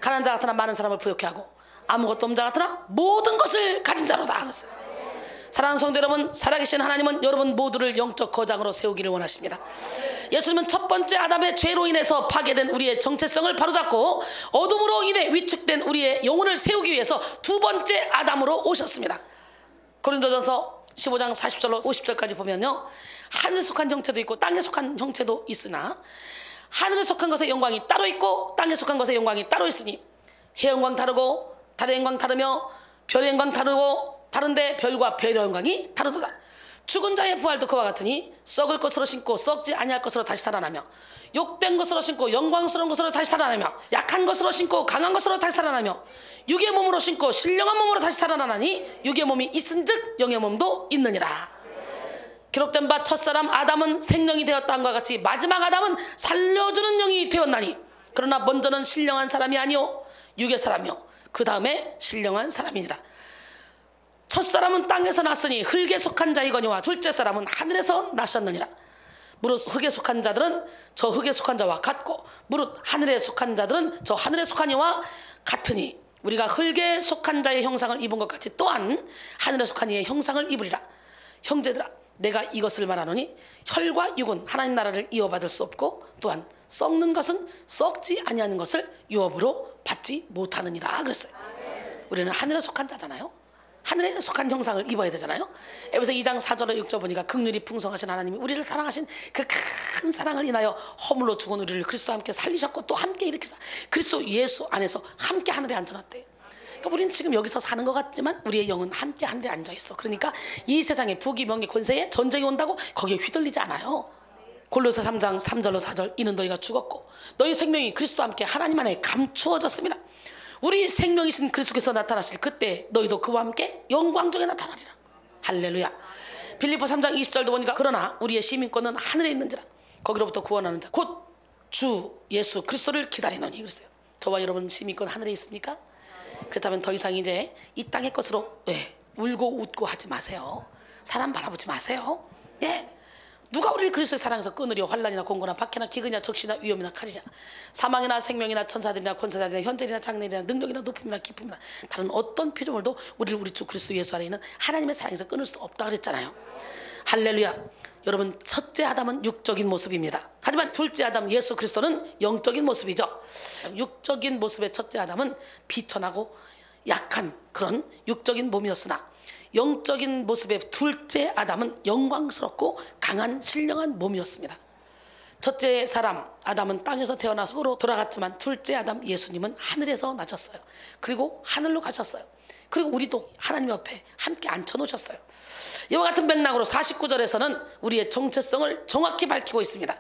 A: 가난한 자 같으나 많은 사람을 부욕해 하고, 아무것도 없는 자 같으나 모든 것을 가진 자로다 하셨어요. 사랑하는 성도 여러분, 살아계신 하나님은 여러분 모두를 영적 거장으로 세우기를 원하십니다. 예수님은 첫 번째 아담의 죄로 인해서 파괴된 우리의 정체성을 바로잡고 어둠으로 인해 위축된 우리의 영혼을 세우기 위해서 두 번째 아담으로 오셨습니다. 고린도전서 15장 40절로 50절까지 보면요, 하늘에 속한 형체도 있고 땅에 속한 형체도 있으나 하늘에 속한 것의 영광이 따로 있고 땅에 속한 것의 영광이 따로 있으니 해 영광 다르고 달의 영광 다르며 별의 영광 다르고 다른데 별과 별의 영광이 다르도다. 죽은 자의 부활도 그와 같으니 썩을 것으로 신고 썩지 아니할 것으로 다시 살아나며, 욕된 것으로 신고 영광스러운 것으로 다시 살아나며, 약한 것으로 신고 강한 것으로 다시 살아나며, 육의 몸으로 신고 신령한 몸으로 다시 살아나니 육의 몸이 있은즉 영의 몸도 있느니라. 기록된 바 첫사람 아담은 생명이 되었다 함과 같이 마지막 아담은 살려주는 영이 되었나니, 그러나 먼저는 신령한 사람이 아니요 육의 사람이요 그 다음에 신령한 사람이니라. 첫사람은 땅에서 났으니 흙에 속한 자이거니와 둘째 사람은 하늘에서 나셨느니라. 무릇 흙에 속한 자들은 저 흙에 속한 자와 같고 무릇 하늘에 속한 자들은 저 하늘에 속한 이와 같으니, 우리가 흙에 속한 자의 형상을 입은 것 같이 또한 하늘에 속한 이의 형상을 입으리라. 형제들아, 내가 이것을 말하노니 혈과 육은 하나님 나라를 이어받을 수 없고, 또한 썩는 것은 썩지 아니하는 것을 유업으로 받지 못하느니라 그랬어요. 우리는 하늘에 속한 자잖아요. 하늘에 속한 형상을 입어야 되잖아요. 에베소 2장 4절로 6절 보니까 긍휼이 풍성하신 하나님이 우리를 사랑하신 그 큰 사랑을 인하여 허물로 죽은 우리를 그리스도와 함께 살리셨고, 또 함께 일으키사 그리스도 예수 안에서 함께 하늘에 앉혀놨대. 그러니까 우리는 지금 여기서 사는 것 같지만 우리의 영은 함께 하늘에 앉아있어. 그러니까 이 세상에 부귀 명예 권세에 전쟁이 온다고 거기에 휘둘리지 않아요. 골로새 3장 3절로 4절, 이는 너희가 죽었고 너희 생명이 그리스도와 함께 하나님 안에 감추어졌습니다. 우리 생명이신 그리스도께서 나타나실 그때 너희도 그와 함께 영광 중에 나타나리라. 할렐루야. 빌립보 3장 20절도 보니까 그러나 우리의 시민권은 하늘에 있는지라 거기로부터 구원하는 자 곧 주 예수 그리스도를 기다리노니 그랬어요. 저와 여러분 시민권 하늘에 있습니까? 그렇다면 더 이상 이제 이 땅의 것으로 울고 웃고 하지 마세요. 사람 바라보지 마세요. 누가 우리를 그리스도의 사랑에서 끊으려 환난이나 공고나 박해나 기근이나 적시나 위험이나 칼이냐, 사망이나 생명이나 천사들이나 권세자들이나 현재이나 장래이나 능력이나 높음이나 기쁨이나 다른 어떤 피조물도 우리를 우리 주 그리스도 예수 안에 있는 하나님의 사랑에서 끊을 수 없다 그랬잖아요. 할렐루야. 여러분, 첫째 아담은 육적인 모습입니다. 하지만 둘째 아담 예수 그리스도는 영적인 모습이죠. 육적인 모습의 첫째 아담은 비천하고 약한 그런 육적인 몸이었으나 영적인 모습의 둘째 아담은 영광스럽고 강한 신령한 몸이었습니다. 첫째 사람 아담은 땅에서 태어나 흙으로 돌아갔지만 둘째 아담 예수님은 하늘에서 나셨어요. 그리고 하늘로 가셨어요. 그리고 우리도 하나님 옆에 함께 앉혀놓으셨어요. 이와 같은 맥락으로 49절에서는 우리의 정체성을 정확히 밝히고 있습니다.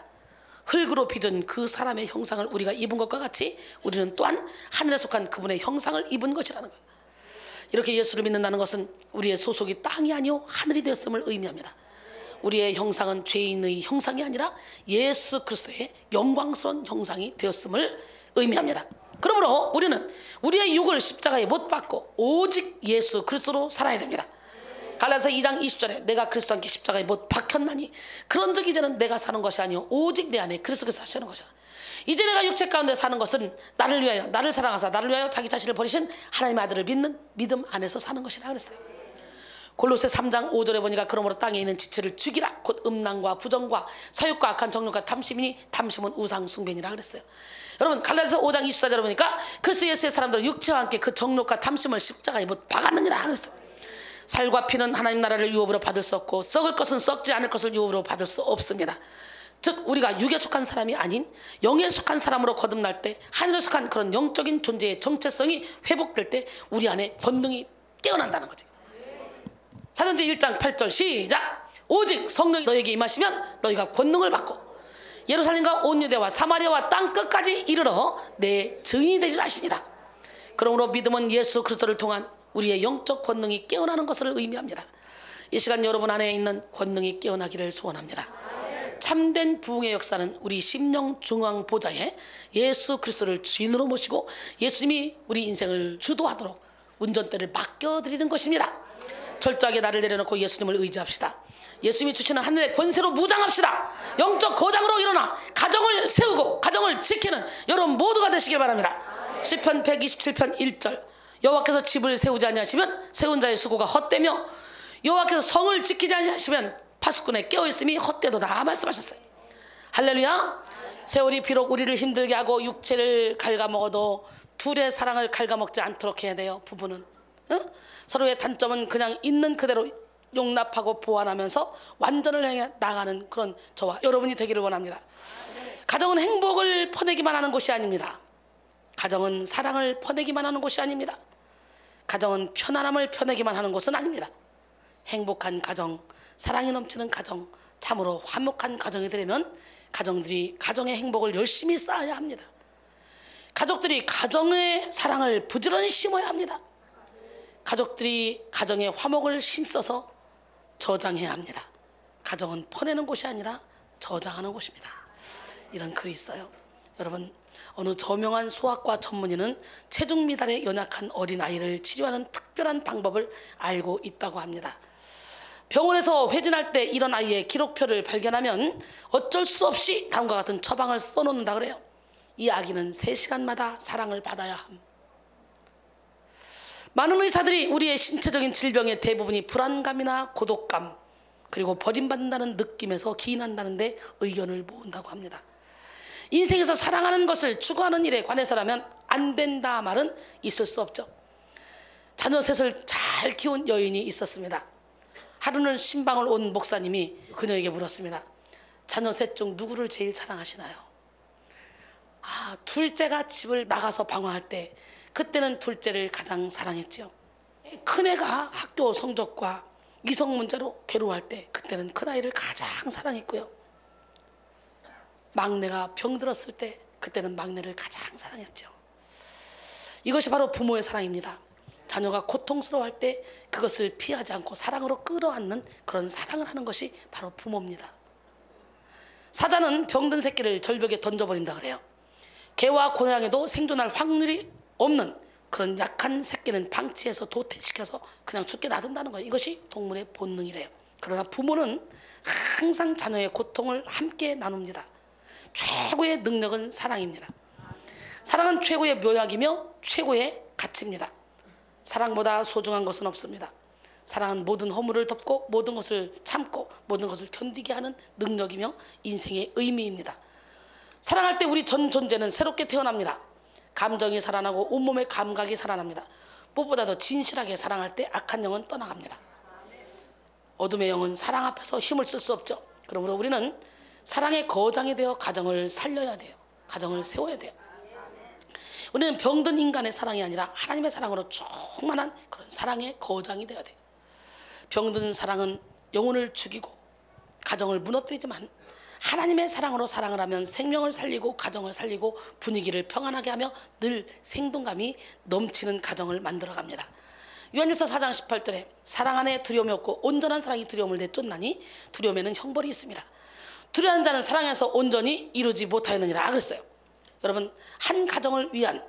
A: 흙으로 빚은 그 사람의 형상을 우리가 입은 것과 같이 우리는 또한 하늘에 속한 그분의 형상을 입은 것이라는 거예요. 이렇게 예수를 믿는다는 것은 우리의 소속이 땅이 아니요 하늘이 되었음을 의미합니다. 우리의 형상은 죄인의 형상이 아니라 예수 그리스도의 영광스러운 형상이 되었음을 의미합니다. 그러므로 우리는 우리의 육을 십자가에 못 박고 오직 예수 그리스도로 살아야 됩니다. 갈라디아서 2장 20절에 내가 그리스도와 함께 십자가에 못 박혔나니 그런즉 이제는 내가 사는 것이 아니요 오직 내 안에 그리스도께서 사시는 것이다. 이제 내가 육체 가운데 사는 것은 나를 위하여 나를 사랑하사 나를 위하여 자기 자신을 버리신 하나님의 아들을 믿는 믿음 안에서 사는 것이라 그랬어요. 골로새 3장 5절에 보니까 그러므로 땅에 있는 지체를 죽이라 곧 음란과 부정과 사욕과 악한 정욕과 탐심이니 탐심은 우상 숭배니라 그랬어요. 여러분 갈라디아서 5장 24절에 보니까 그리스도 예수의 사람들은 육체와 함께 그 정욕과 탐심을 십자가에 못 박았느니라 그랬어요. 살과 피는 하나님 나라를 유업으로 받을 수 없고 썩을 것은 썩지 않을 것을 유업으로 받을 수 없습니다. 즉 우리가 육에 속한 사람이 아닌 영에 속한 사람으로 거듭날 때 하늘에 속한 그런 영적인 존재의 정체성이 회복될 때 우리 안에 권능이 깨어난다는 거지. 사도행전 1장 8절 시작. 오직 성령이 너에게 임하시면 너희가 권능을 받고 예루살렘과 온 유대와 사마리아와 땅 끝까지 이르러 내 증인이 되리라 하시니라. 그러므로 믿음은 예수 그리스도를 통한 우리의 영적 권능이 깨어나는 것을 의미합니다. 이 시간 여러분 안에 있는 권능이 깨어나기를 소원합니다. 참된 부흥의 역사는 우리 심령 중앙 보좌에 예수 그리스도를 주인으로 모시고 예수님이 우리 인생을 주도하도록 운전대를 맡겨드리는 것입니다. 철저하게 나를 내려놓고 예수님을 의지합시다. 예수님이 주시는 하늘의 권세로 무장합시다. 영적 거장으로 일어나 가정을 세우고 가정을 지키는 여러분 모두가 되시길 바랍니다. 시편 127편 1절 여호와께서 집을 세우지 아니하시면 세운 자의 수고가 헛되며 여호와께서 성을 지키지 아니하시면 파수꾼의 깨어있음이 헛되도다 말씀하셨어요. 할렐루야. 세월이 비록 우리를 힘들게 하고 육체를 갉아먹어도 둘의 사랑을 갉아먹지 않도록 해야 돼요. 부부는 서로의 단점은 그냥 있는 그대로 용납하고 보완하면서 완전을 향해 나가는 그런 저와 여러분이 되기를 원합니다. 가정은 행복을 퍼내기만 하는 곳이 아닙니다. 가정은 사랑을 퍼내기만 하는 곳이 아닙니다. 가정은 편안함을 퍼내기만 하는 곳은 아닙니다. 행복한 가정, 사랑이 넘치는 가정, 참으로 화목한 가정이 되려면 가정들이 가정의 행복을 열심히 쌓아야 합니다. 가족들이 가정의 사랑을 부지런히 심어야 합니다. 가족들이 가정의 화목을 심써서 저장해야 합니다. 가정은 퍼내는 곳이 아니라 저장하는 곳입니다. 이런 글이 있어요. 여러분, 어느 저명한 소아과 전문의는 체중 미달에 연약한 어린아이를 치료하는 특별한 방법을 알고 있다고 합니다. 병원에서 회진할 때 이런 아이의 기록표를 발견하면 어쩔 수 없이 다음과 같은 처방을 써놓는다 그래요. 이 아기는 3시간마다 사랑을 받아야 함. 많은 의사들이 우리의 신체적인 질병의 대부분이 불안감이나 고독감 그리고 버림받는다는 느낌에서 기인한다는데 의견을 모은다고 합니다. 인생에서 사랑하는 것을 추구하는 일에 관해서라면 안 된다 말은 있을 수 없죠. 자녀 셋을 잘 키운 여인이 있었습니다. 하루는 신방을 온 목사님이 그녀에게 물었습니다. 자녀 셋 중 누구를 제일 사랑하시나요? 둘째가 집을 나가서 방황할 때 그때는 둘째를 가장 사랑했죠. 큰애가 학교 성적과 이성 문제로 괴로워할 때 그때는 큰아이를 가장 사랑했고요. 막내가 병들었을 때 그때는 막내를 가장 사랑했죠. 이것이 바로 부모의 사랑입니다. 자녀가 고통스러워할 때 그것을 피하지 않고 사랑으로 끌어안는 그런 사랑을 하는 것이 바로 부모입니다. 사자는 병든 새끼를 절벽에 던져버린다 그래요. 개와 고양이도 생존할 확률이 없는 그런 약한 새끼는 방치해서 도태시켜서 그냥 죽게 놔둔다는 거예요. 이것이 동물의 본능이래요. 그러나 부모는 항상 자녀의 고통을 함께 나눕니다. 최고의 능력은 사랑입니다. 사랑은 최고의 묘약이며 최고의 가치입니다. 사랑보다 소중한 것은 없습니다. 사랑은 모든 허물을 덮고 모든 것을 참고 모든 것을 견디게 하는 능력이며 인생의 의미입니다. 사랑할 때 우리 전 존재는 새롭게 태어납니다. 감정이 살아나고 온몸의 감각이 살아납니다. 무엇보다 더 진실하게 사랑할 때 악한 영은 떠나갑니다. 어둠의 영은 사랑 앞에서 힘을 쓸 수 없죠. 그러므로 우리는 사랑의 거장이 되어 가정을 살려야 돼요. 가정을 세워야 돼요. 우리는 병든 인간의 사랑이 아니라 하나님의 사랑으로 충만한 그런 사랑의 거장이 되어야 돼요. 병든 사랑은 영혼을 죽이고 가정을 무너뜨리지만 하나님의 사랑으로 사랑을 하면 생명을 살리고 가정을 살리고 분위기를 평안하게 하며 늘 생동감이 넘치는 가정을 만들어갑니다. 요한일서 4장 18절에 사랑 안에 두려움이 없고 온전한 사랑이 두려움을 내쫓나니 두려움에는 형벌이 있습니다. 두려워하는 자는 사랑에서 온전히 이루지 못하였느니라 그랬어요. 여러분, 한 가정을 위한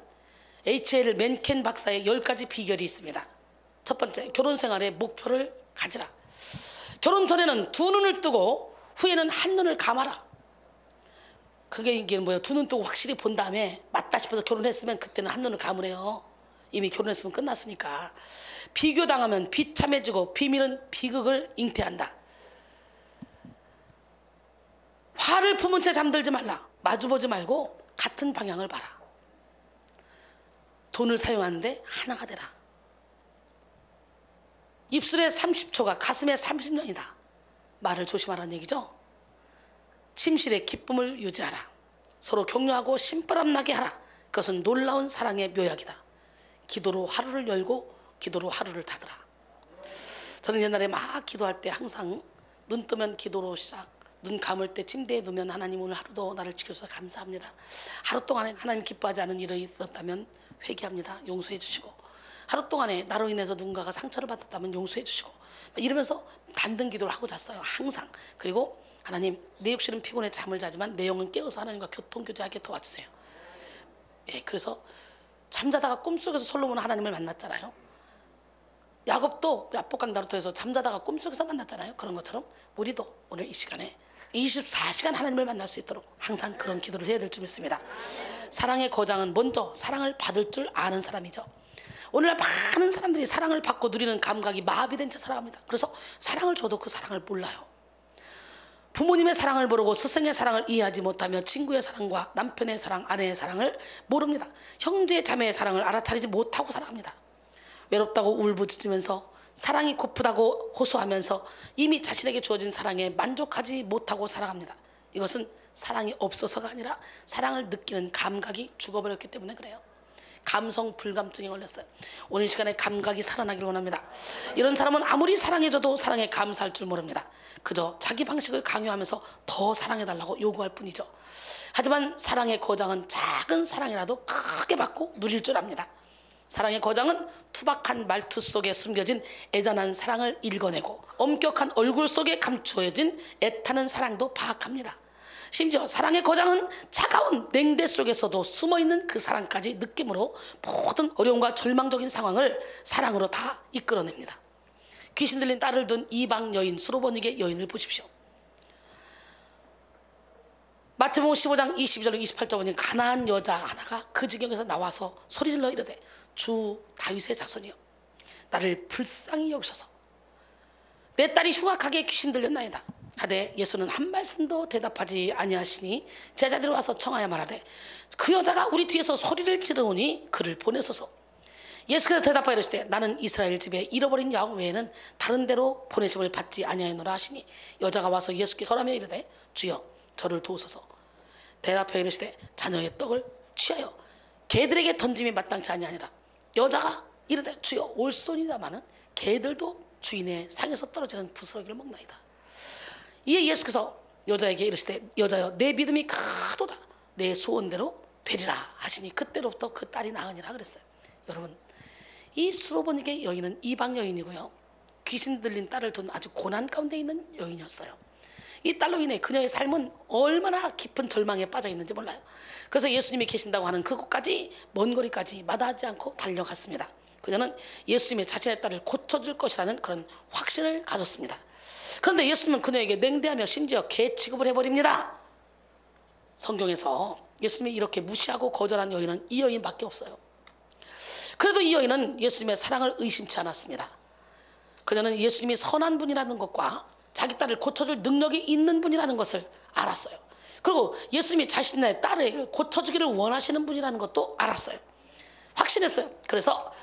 A: H.L. 맨켄 박사의 10가지 비결이 있습니다. 첫 번째, 결혼 생활의 목표를 가지라. 결혼 전에는 두 눈을 뜨고 후에는 한 눈을 감아라. 그게 이게 뭐예요? 두 눈 뜨고 확실히 본 다음에 맞다 싶어서 결혼했으면 그때는 한 눈을 감으래요. 이미 결혼했으면 끝났으니까. 비교당하면 비참해지고 비밀은 비극을 잉태한다. 화를 품은 채 잠들지 말라. 마주보지 말고 같은 방향을 봐라. 돈을 사용하는데 하나가 되라. 입술에 30초가 가슴에 30년이다. 말을 조심하라는 얘기죠. 침실에 기쁨을 유지하라. 서로 격려하고 신바람 나게 하라. 그것은 놀라운 사랑의 묘약이다. 기도로 하루를 열고 기도로 하루를 닫으라. 저는 옛날에 막 기도할 때 항상 눈 뜨면 기도로 시작, 눈 감을 때 침대에 누면 하나님 오늘 하루도 나를 지켜주셔서 감사합니다. 하루 동안에 하나님 기뻐하지 않은 일이 있었다면 회개합니다. 용서해 주시고, 하루 동안에 나로 인해서 누군가가 상처를 받았다면 용서해 주시고, 이러면서 단등 기도를 하고 잤어요. 항상. 그리고 하나님, 내 육신은 피곤해 잠을 자지만 내 영은 깨어서 하나님과 교통교제하게 도와주세요. 예, 그래서 잠자다가 꿈속에서 솔로몬은 하나님을 만났잖아요. 야곱도 야복강 나루터에서 잠자다가 꿈속에서 만났잖아요. 그런 것처럼 우리도 오늘 이 시간에 24시간 하나님을 만날 수 있도록 항상 그런 기도를 해야 될 줄 믿습니다. 사랑의 거장은 먼저 사랑을 받을 줄 아는 사람이죠. 오늘날 많은 사람들이 사랑을 받고 누리는 감각이 마비된 채 살아갑니다. 그래서 사랑을 줘도 그 사랑을 몰라요. 부모님의 사랑을 모르고 스승의 사랑을 이해하지 못하며 친구의 사랑과 남편의 사랑, 아내의 사랑을 모릅니다. 형제 자매의 사랑을 알아차리지 못하고 살아갑니다. 외롭다고 울부짖으면서 사랑이 고프다고 호소하면서 이미 자신에게 주어진 사랑에 만족하지 못하고 살아갑니다. 이것은 사랑이 없어서가 아니라 사랑을 느끼는 감각이 죽어버렸기 때문에 그래요. 감성 불감증에 걸렸어요. 오늘 시간에 감각이 살아나길 원합니다. 이런 사람은 아무리 사랑해줘도 사랑에 감사할 줄 모릅니다. 그저 자기 방식을 강요하면서 더 사랑해달라고 요구할 뿐이죠. 하지만 사랑의 거장은 작은 사랑이라도 크게 받고 누릴 줄 압니다. 사랑의 거장은 투박한 말투 속에 숨겨진 애잔한 사랑을 읽어내고 엄격한 얼굴 속에 감추어진 애타는 사랑도 파악합니다. 심지어 사랑의 거장은 차가운 냉대 속에서도 숨어있는 그 사랑까지 느낌으로 모든 어려움과 절망적인 상황을 사랑으로 다 이끌어냅니다. 귀신 들린 딸을 둔 이방 여인 수로보니게 여인을 보십시오. 마태복음 15장 22절로 28절 보니 가난한 여자 하나가 그 지경에서 나와서 소리질러 이르되 주 다윗의 자손이여 나를 불쌍히 여기소서. 내 딸이 흉악하게 귀신 들렸나이다 하되 예수는 한 말씀도 대답하지 아니하시니 제자들이 와서 청하여 말하되 그 여자가 우리 뒤에서 소리를 지르오니 그를 보내소서. 예수께서 대답하여 이르시되 나는 이스라엘 집에 잃어버린 양 외에는 다른 데로 보내심을 받지 아니하노라 하시니 여자가 와서 예수께 절하며 이르되 주여 저를 도우소서. 대답하여 이르시되 자녀의 떡을 취하여 개들에게 던짐이 마땅치 아니하니라. 여자가 이르되 주여 올소이다마는 개들도 주인의 상에서 떨어지는 부스러기를 먹나이다. 이에 예수께서 여자에게 이르시되 여자여 내 믿음이 크도다 내 소원대로 되리라 하시니 그때로부터 그 딸이 나으니라 그랬어요. 여러분, 이 수로보니게 여인은 이방 여인이고요, 귀신 들린 딸을 둔 아주 고난 가운데 있는 여인이었어요. 이 딸로 인해 그녀의 삶은 얼마나 깊은 절망에 빠져 있는지 몰라요. 그래서 예수님이 계신다고 하는 그곳까지 먼 거리까지 마다하지 않고 달려갔습니다. 그녀는 예수님이 자신의 딸을 고쳐줄 것이라는 그런 확신을 가졌습니다. 그런데 예수님은 그녀에게 냉대하며 심지어 개 취급을 해버립니다. 성경에서 예수님이 이렇게 무시하고 거절한 여인은 이 여인밖에 없어요. 그래도 이 여인은 예수님의 사랑을 의심치 않았습니다. 그녀는 예수님이 선한 분이라는 것과 자기 딸을 고쳐줄 능력이 있는 분이라는 것을 알았어요. 그리고 예수님이 자신의 딸을 고쳐주기를 원하시는 분이라는 것도 알았어요. 확신했어요. 그래서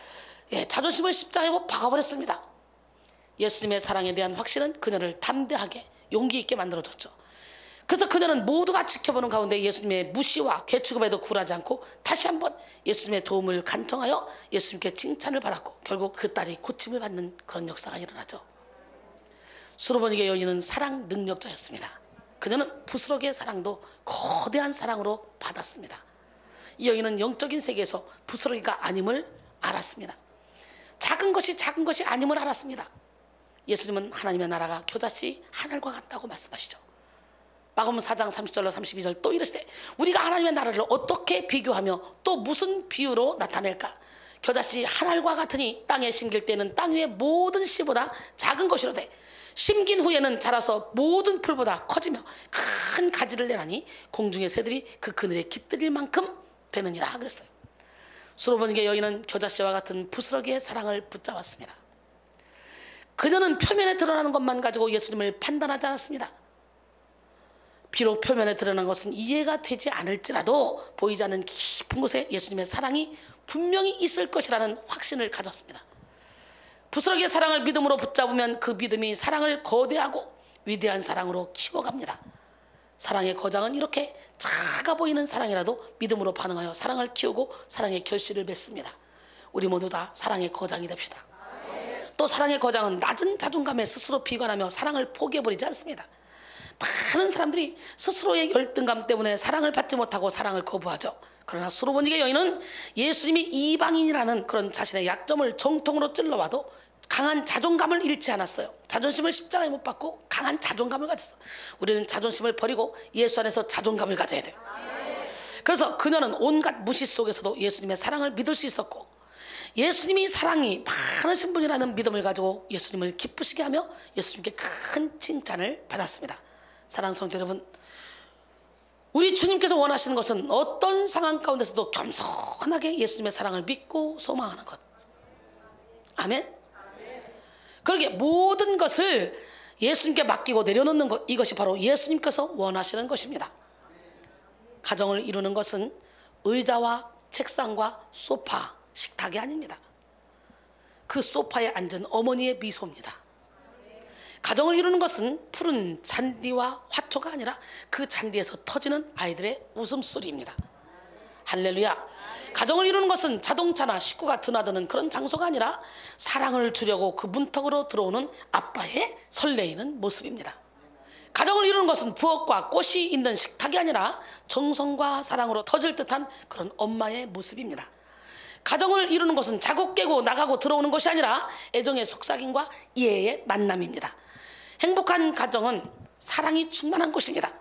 A: 자존심을 십자가에 박아버렸습니다. 예수님의 사랑에 대한 확신은 그녀를 담대하게 용기 있게 만들어줬죠. 그래서 그녀는 모두가 지켜보는 가운데 예수님의 무시와 괴취급에도 굴하지 않고 다시 한번 예수님의 도움을 간청하여 예수님께 칭찬을 받았고 결국 그 딸이 고침을 받는 그런 역사가 일어나죠. 수로보니게 여인은 사랑 능력자였습니다. 그녀는 부스러기의 사랑도 거대한 사랑으로 받았습니다. 이 여인은 영적인 세계에서 부스러기가 아님을 알았습니다. 작은 것이 아님을 알았습니다. 예수님은 하나님의 나라가 겨자씨 하늘과 같다고 말씀하시죠. 마가복음 4장 30절로 32절 또 이르시되 우리가 하나님의 나라를 어떻게 비교하며 또 무슨 비유로 나타낼까? 겨자씨 하늘과 같으니 땅에 심길 때는 땅 위의 모든 씨보다 작은 것이로되 심긴 후에는 자라서 모든 풀보다 커지며 큰 가지를 내나니 공중의 새들이 그 그늘에 깃들일 만큼 되느니라 그랬어요. 수로보니게 여인은 겨자씨와 같은 부스러기의 사랑을 붙잡았습니다. 그녀는 표면에 드러나는 것만 가지고 예수님을 판단하지 않았습니다. 비록 표면에 드러난 것은 이해가 되지 않을지라도 보이지 않는 깊은 곳에 예수님의 사랑이 분명히 있을 것이라는 확신을 가졌습니다. 부스러기의 사랑을 믿음으로 붙잡으면 그 믿음이 사랑을 거대하고 위대한 사랑으로 키워갑니다. 사랑의 거장은 이렇게 작아 보이는 사랑이라도 믿음으로 반응하여 사랑을 키우고 사랑의 결실을 맺습니다. 우리 모두 다 사랑의 거장이 됩시다. 또 사랑의 거장은 낮은 자존감에 스스로 비관하며 사랑을 포기해버리지 않습니다. 많은 사람들이 스스로의 열등감 때문에 사랑을 받지 못하고 사랑을 거부하죠. 그러나 수로보니게 여인은 예수님이 이방인이라는 그런 자신의 약점을 정통으로 찔러와도 강한 자존감을 잃지 않았어요. 자존심을 십자가에 못 박고 강한 자존감을 가졌어. 우리는 자존심을 버리고 예수 안에서 자존감을 가져야 돼요. 그래서 그녀는 온갖 무시 속에서도 예수님의 사랑을 믿을 수 있었고 예수님이 사랑이 많으신 분이라는 믿음을 가지고 예수님을 기쁘시게 하며 예수님께 큰 칭찬을 받았습니다. 사랑하는 성도 여러분, 우리 주님께서 원하시는 것은 어떤 상황 가운데서도 겸손하게 예수님의 사랑을 믿고 소망하는 것. 아멘. 그러게 모든 것을 예수님께 맡기고 내려놓는 것, 이것이 바로 예수님께서 원하시는 것입니다. 가정을 이루는 것은 의자와 책상과 소파, 식탁이 아닙니다. 그 소파에 앉은 어머니의 미소입니다. 가정을 이루는 것은 푸른 잔디와 화초가 아니라 그 잔디에서 터지는 아이들의 웃음소리입니다. 할렐루야. 가정을 이루는 것은 자동차나 식구가 드나드는 그런 장소가 아니라 사랑을 주려고 그 문턱으로 들어오는 아빠의 설레이는 모습입니다. 가정을 이루는 것은 부엌과 꽃이 있는 식탁이 아니라 정성과 사랑으로 터질 듯한 그런 엄마의 모습입니다. 가정을 이루는 것은 자고 깨고 나가고 들어오는 것이 아니라 애정의 속삭임과 이해의 만남입니다. 행복한 가정은 사랑이 충만한 곳입니다.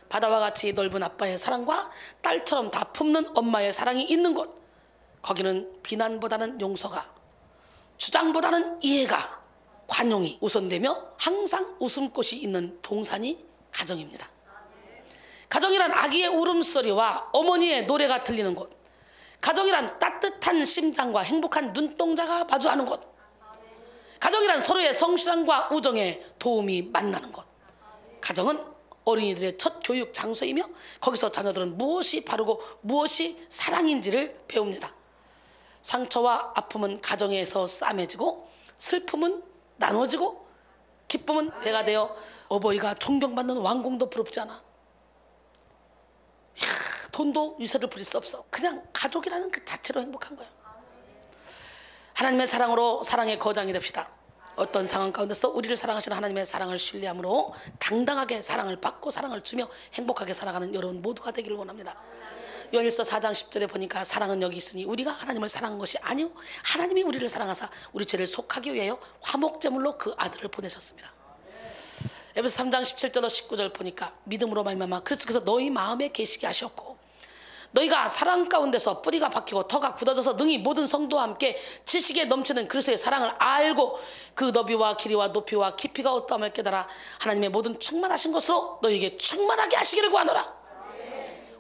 A: 바다와 같이 넓은 아빠의 사랑과 딸처럼 다 품는 엄마의 사랑이 있는 곳, 거기는 비난보다는 용서가, 주장보다는 이해가, 관용이 우선되며 항상 웃음꽃이 있는 동산이 가정입니다. 가정이란 아기의 울음소리와 어머니의 노래가 들리는 곳, 가정이란 따뜻한 심장과 행복한 눈동자가 마주하는 곳, 가정이란 서로의 성실함과 우정에 도움이 만나는 곳, 가정은 어린이들의 첫 교육 장소이며 거기서 자녀들은 무엇이 바르고 무엇이 사랑인지를 배웁니다. 상처와 아픔은 가정에서 싸매지고 슬픔은 나눠지고 기쁨은 배가 되어 어버이가 존경받는 왕궁도 부럽지 않아. 돈도 유세를 부릴 수 없어. 그냥 가족이라는 그 자체로 행복한 거예요. 하나님의 사랑으로 사랑의 거장이 됩시다. 어떤 상황 가운데서 우리를 사랑하시는 하나님의 사랑을 신뢰함으로 당당하게 사랑을 받고 사랑을 주며 행복하게 살아가는 여러분 모두가 되기를 원합니다. 요한일서 4장 10절에 보니까 사랑은 여기 있으니 우리가 하나님을 사랑한 것이 아니요 하나님이 우리를 사랑하사 우리 죄를 속하기 위하여 화목제물로 그 아들을 보내셨습니다. 에베소 3장 17절로 19절 보니까 믿음으로 말미암아 그리스도께서 너희 마음에 계시게 하셨고 너희가 사랑 가운데서 뿌리가 박히고 터가 굳어져서 능히 모든 성도와 함께 지식에 넘치는 그리스도의 사랑을 알고 그 너비와 길이와 높이와 깊이가 어떠함을 깨달아 하나님의 모든 충만하신 것으로 너희에게 충만하게 하시기를 구하노라.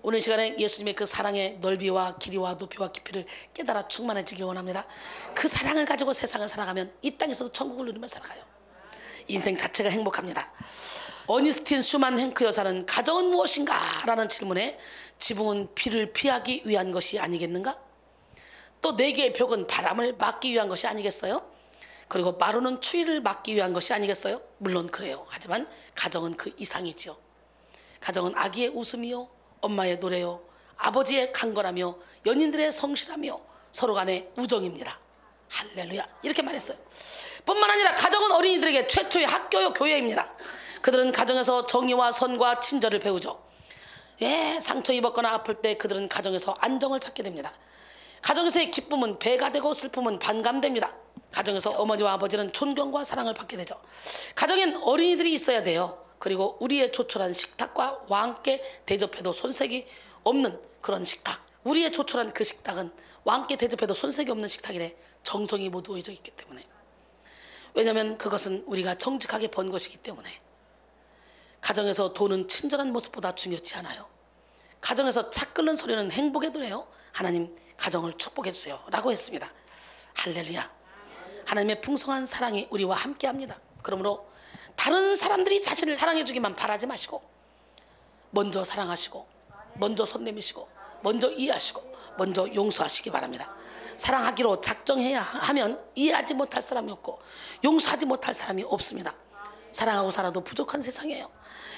A: 오늘 시간에 예수님의 그 사랑의 넓이와 길이와 높이와 깊이를 깨달아 충만해지길 원합니다. 그 사랑을 가지고 세상을 살아가면 이 땅에서도 천국을 누리며 살아가요. 인생 자체가 행복합니다. 어니스틴 슈만 행크 여사는 가정은 무엇인가? 라는 질문에 지붕은 비를 피하기 위한 것이 아니겠는가? 또 네 개의 벽은 바람을 막기 위한 것이 아니겠어요? 그리고 마루는 추위를 막기 위한 것이 아니겠어요? 물론 그래요. 하지만 가정은 그 이상이죠. 가정은 아기의 웃음이요, 엄마의 노래요, 아버지의 강건하며 연인들의 성실하며 서로 간의 우정입니다. 할렐루야. 이렇게 말했어요. 뿐만 아니라 가정은 어린이들에게 최초의 학교요, 교회입니다. 그들은 가정에서 정의와 선과 친절을 배우죠. 예, 상처 입었거나 아플 때 그들은 가정에서 안정을 찾게 됩니다. 가정에서의 기쁨은 배가 되고 슬픔은 반감됩니다. 가정에서 어머니와 아버지는 존경과 사랑을 받게 되죠. 가정엔 어린이들이 있어야 돼요. 그리고 우리의 조촐한 식탁과 와 함께 대접해도 손색이 없는 그런 식탁. 우리의 조촐한 그 식탁은 와 함께 대접해도 손색이 없는 식탁이래. 정성이 모두어져 있기 때문에. 왜냐하면 그것은 우리가 정직하게 번 것이기 때문에. 가정에서 도는 친절한 모습보다 중요치 않아요. 가정에서 차 끓는 소리는 행복의 노래요. 하나님 가정을 축복해 주세요 라고 했습니다. 할렐루야. 하나님의 풍성한 사랑이 우리와 함께합니다. 그러므로 다른 사람들이 자신을 사랑해 주기만 바라지 마시고 먼저 사랑하시고 먼저 손 내미시고 먼저 이해하시고 먼저 용서하시기 바랍니다. 사랑하기로 작정해야 하면 이해하지 못할 사람이 없고 용서하지 못할 사람이 없습니다. 사랑하고 살아도 부족한 세상이에요.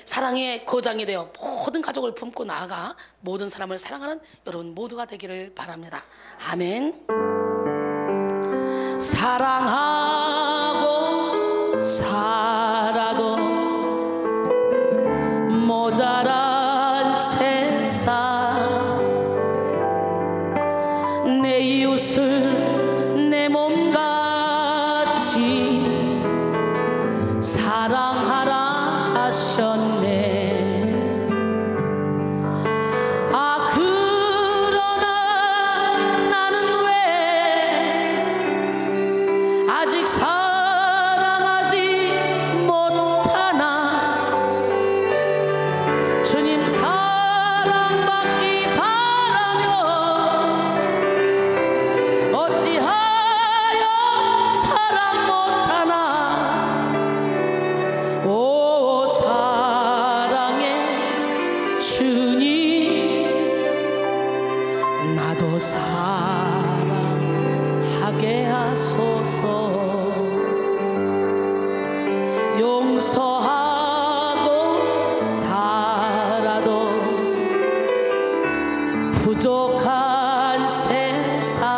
A: 사랑의 거장이 되어 모든 가족을 품고 나아가 모든 사람을 사랑하는 여러분 모두가 되기를 바랍니다. 아멘. 사랑하고 살아도 모자란 세상 내 이웃을 내 몸같이 사랑하라 하셨네. 아 그러나 나는 왜 아직 사랑하지 못하나. 주님 사랑받기 바라며 어찌하여 사랑 못하나. 오 사랑의 주님 나도 사랑하게 하소서. 용서하고 살아도 부족한 세상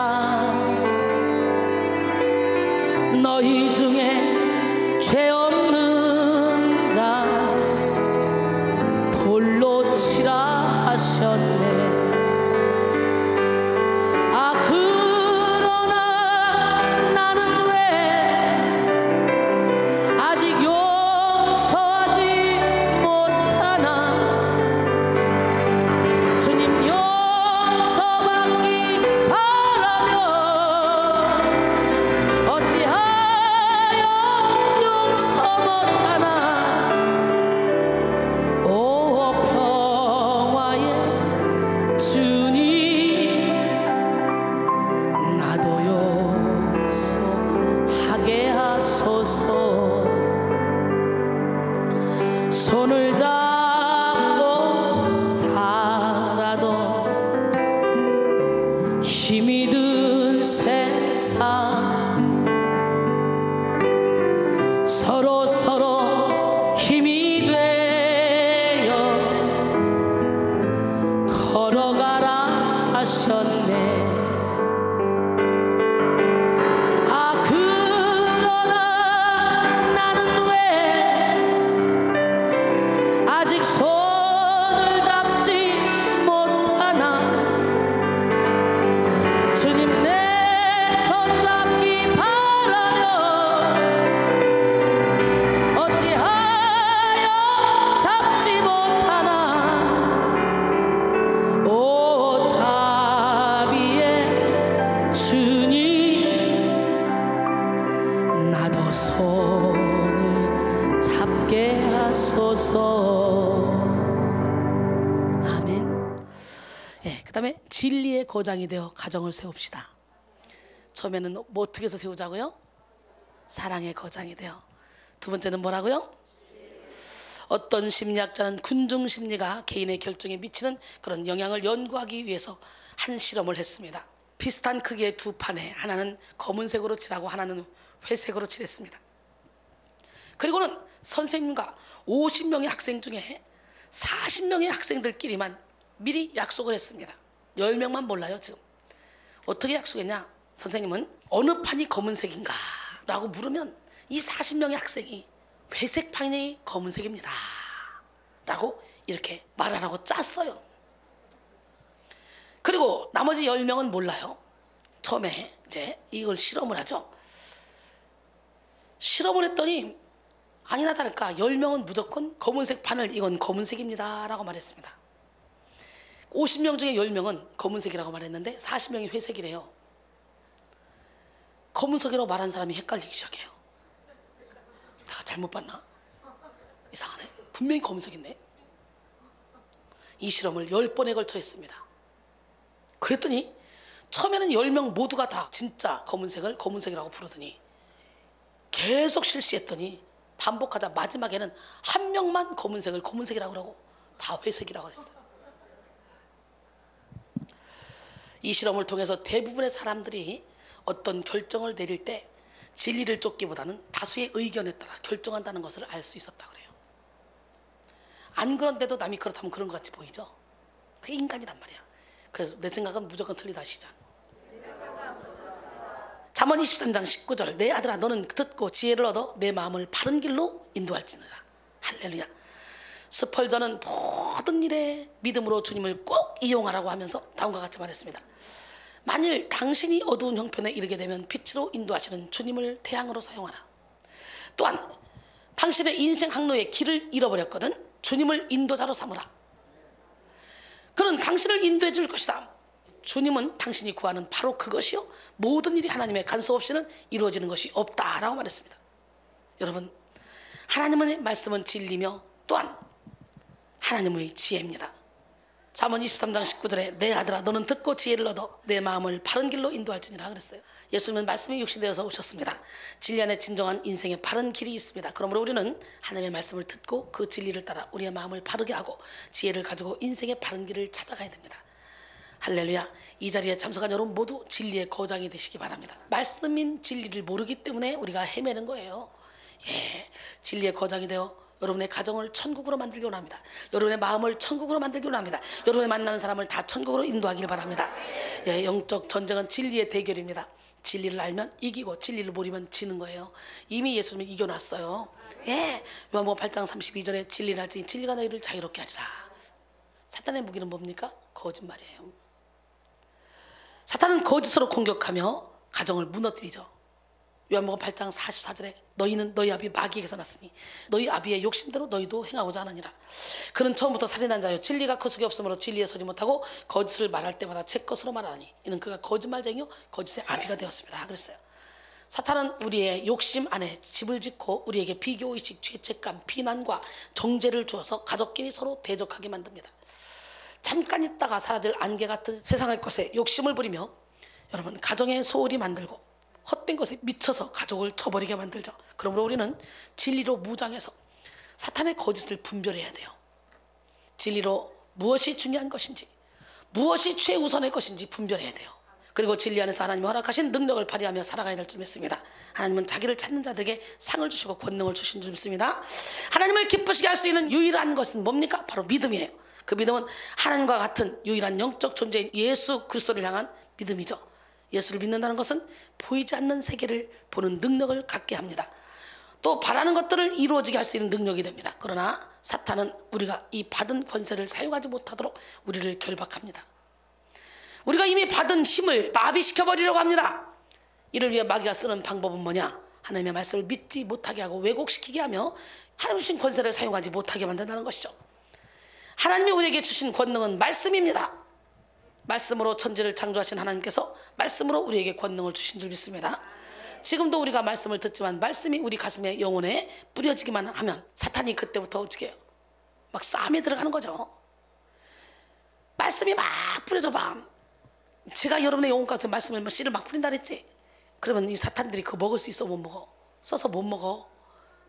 A: 너희 중에 죄 없는 자 돌로 치라 하셨네. 아 그러나 나는 왜 아직 용서하지 못하나. 주님 용서받기 바라며 어찌하여 용서 못하나. 오 평화의 주님 나도 용서하게 하소서. 손을 잡고 살아도 힘이 든 세상 서로 힘이 되어 걸어가라 하셨네. 아 그러나 나는 왜 아직 손을 잡지 못하나. 주님 내 손 잡기 바라며 어찌하여 잡지 못하나. 오 자비의 주님 나도 손을 잡게 하소서. 아멘. 예, 그 다음에 진리의 거장이 되어 가정을 세웁시다. 처음에는 뭐 어떻게 해서 세우자고요? 사랑의 거장이 되어. 두 번째는 뭐라고요? 어떤 심리학자는 군중 심리가 개인의 결정에 미치는 그런 영향을 연구하기 위해서 한 실험을 했습니다. 비슷한 크기의 두 판에 하나는 검은색으로 칠하고 하나는 회색으로 칠했습니다. 그리고는 선생님과 50명의 학생 중에 40명의 학생들끼리만 미리 약속을 했습니다. 10명만 몰라요 지금. 어떻게 약속했냐? 선생님은 어느 판이 검은색인가? 라고 물으면 이 40명의 학생이 회색 판이 검은색입니다 라고 이렇게 말하라고 짰어요. 그리고 나머지 10명은 몰라요. 처음에 이제 이걸 실험을 하죠. 실험을 했더니 아니나 다를까 10명은 무조건 검은색 판을 이건 검은색입니다 라고 말했습니다. 50명 중에 10명은 검은색이라고 말했는데 40명이 회색이래요. 검은색이라고 말한 사람이 헷갈리기 시작해요. 내가 잘못 봤나? 이상하네. 분명히 검은색인데. 이 실험을 10번에 걸쳐 했습니다. 그랬더니 처음에는 10명 모두가 다 진짜 검은색을 검은색이라고 부르더니 계속 실시했더니 반복하자 마지막에는 한 명만 검은색을 검은색이라고 그러고 다 회색이라고 그랬어요. 이 실험을 통해서 대부분의 사람들이 어떤 결정을 내릴 때 진리를 쫓기보다는 다수의 의견에 따라 결정한다는 것을 알 수 있었다 그래요. 안 그런데도 남이 그렇다면 그런 것 같이 보이죠. 그게 인간이란 말이야. 그래서 내 생각은 무조건 틀리다 시작. 잠언 23장 19절 내 아들아 너는 듣고 지혜를 얻어 내 마음을 바른 길로 인도할지니라. 할렐루야. 스펄전은 모든 일에 믿음으로 주님을 꼭 이용하라고 하면서 다음과 같이 말했습니다. 만일 당신이 어두운 형편에 이르게 되면 빛으로 인도하시는 주님을 태양으로 사용하라. 또한 당신의 인생 항로의 길을 잃어버렸거든 주님을 인도자로 삼으라. 그는 당신을 인도해 줄 것이다. 주님은 당신이 구하는 바로 그것이요 모든 일이 하나님의 간섭 없이는 이루어지는 것이 없다라고 말했습니다. 여러분, 하나님의 말씀은 진리며 또한 하나님의 지혜입니다. 잠언 23장 19절에 내 아들아 너는 듣고 지혜를 얻어 내 마음을 바른 길로 인도할지니라 그랬어요. 예수님은 말씀이 육신되어서 오셨습니다. 진리 안에 진정한 인생의 바른 길이 있습니다. 그러므로 우리는 하나님의 말씀을 듣고 그 진리를 따라 우리의 마음을 바르게 하고 지혜를 가지고 인생의 바른 길을 찾아가야 됩니다. 할렐루야. 이 자리에 참석한 여러분 모두 진리의 거장이 되시기 바랍니다. 말씀인 진리를 모르기 때문에 우리가 헤매는 거예요. 진리의 거장이 되어 여러분의 가정을 천국으로 만들기 원합니다. 여러분의 마음을 천국으로 만들기 원합니다. 여러분의 만나는 사람을 다 천국으로 인도하기를 바랍니다. 영적 전쟁은 진리의 대결입니다. 진리를 알면 이기고 진리를 모르면 지는 거예요. 이미 예수님이 이겨놨어요. 요한복음 8장 32절에 진리를 알지니 진리가 너희를 자유롭게 하리라. 사탄의 무기는 뭡니까? 거짓말이에요. 사탄은 거짓으로 공격하며 가정을 무너뜨리죠. 요한복음 8장 44절에 너희는 너희 아비 마귀에게서 났으니 너희 아비의 욕심대로 너희도 행하고자 하느니라. 그는 처음부터 살인한 자요 진리가 그 속에 없으므로 진리에 서지 못하고 거짓을 말할 때마다 제 것으로 말하니 이는 그가 거짓말쟁이요 거짓의 아비가 되었습니다. 그랬어요. 사탄은 우리의 욕심 안에 집을 짓고 우리에게 비교의식, 죄책감, 비난과 정죄를 주어서 가족끼리 서로 대적하게 만듭니다. 잠깐 있다가 사라질 안개 같은 세상의 것에 욕심을 부리며 여러분 가정에 소홀히 만들고 헛된 것에 미쳐서 가족을 쳐버리게 만들죠. 그러므로 우리는 진리로 무장해서 사탄의 거짓을 분별해야 돼요. 진리로 무엇이 중요한 것인지 무엇이 최우선의 것인지 분별해야 돼요. 그리고 진리 안에서 하나님이 허락하신 능력을 발휘하며 살아가야 될 줄 믿습니다. 하나님은 자기를 찾는 자들에게 상을 주시고 권능을 주신 줄 믿습니다. 하나님을 기쁘시게 할 수 있는 유일한 것은 뭡니까? 바로 믿음이에요. 그 믿음은 하나님과 같은 유일한 영적 존재인 예수 그리스도를 향한 믿음이죠. 예수를 믿는다는 것은 보이지 않는 세계를 보는 능력을 갖게 합니다. 또 바라는 것들을 이루어지게 할 수 있는 능력이 됩니다. 그러나 사탄은 우리가 이 받은 권세를 사용하지 못하도록 우리를 결박합니다. 우리가 이미 받은 힘을 마비시켜버리려고 합니다. 이를 위해 마귀가 쓰는 방법은 뭐냐? 하나님의 말씀을 믿지 못하게 하고 왜곡시키게 하며 하나님 주신 권세를 사용하지 못하게 만든다는 것이죠. 하나님이 우리에게 주신 권능은 말씀입니다. 말씀으로 천지를 창조하신 하나님께서 말씀으로 우리에게 권능을 주신 줄 믿습니다. 지금도 우리가 말씀을 듣지만 말씀이 우리 가슴에 영혼에 뿌려지기만 하면 사탄이 그때부터 어떻게 해요? 막 싸움에 들어가는 거죠. 말씀이 막 뿌려져 봐. 제가 여러분의 영혼 가운데 말씀을 씨를 막 뿌린다 그랬지. 그러면 이 사탄들이 그거 먹을 수 있어 못 먹어? 써서 못 먹어.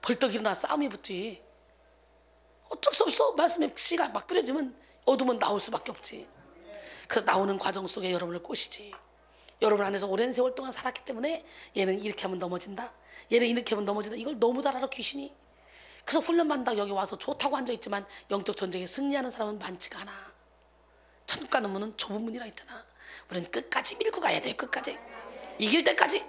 A: 벌떡 일어나 싸움이 붙지. 어쩔 수 없어. 말씀에 씨가 막 뿌려지면 어둠은 나올 수밖에 없지. 그 나오는 과정 속에 여러분을 꼬시지. 여러분 안에서 오랜 세월 동안 살았기 때문에 얘는 이렇게 하면 넘어진다, 얘는 이렇게 하면 넘어진다, 이걸 너무 잘 알아 귀신이. 그래서 훈련받는다고 여기 와서 좋다고 앉아있지만 영적 전쟁에 승리하는 사람은 많지가 않아. 천국 가는 문은 좁은 문이라 했잖아. 우리는 끝까지 밀고 가야 돼. 끝까지 이길 때까지.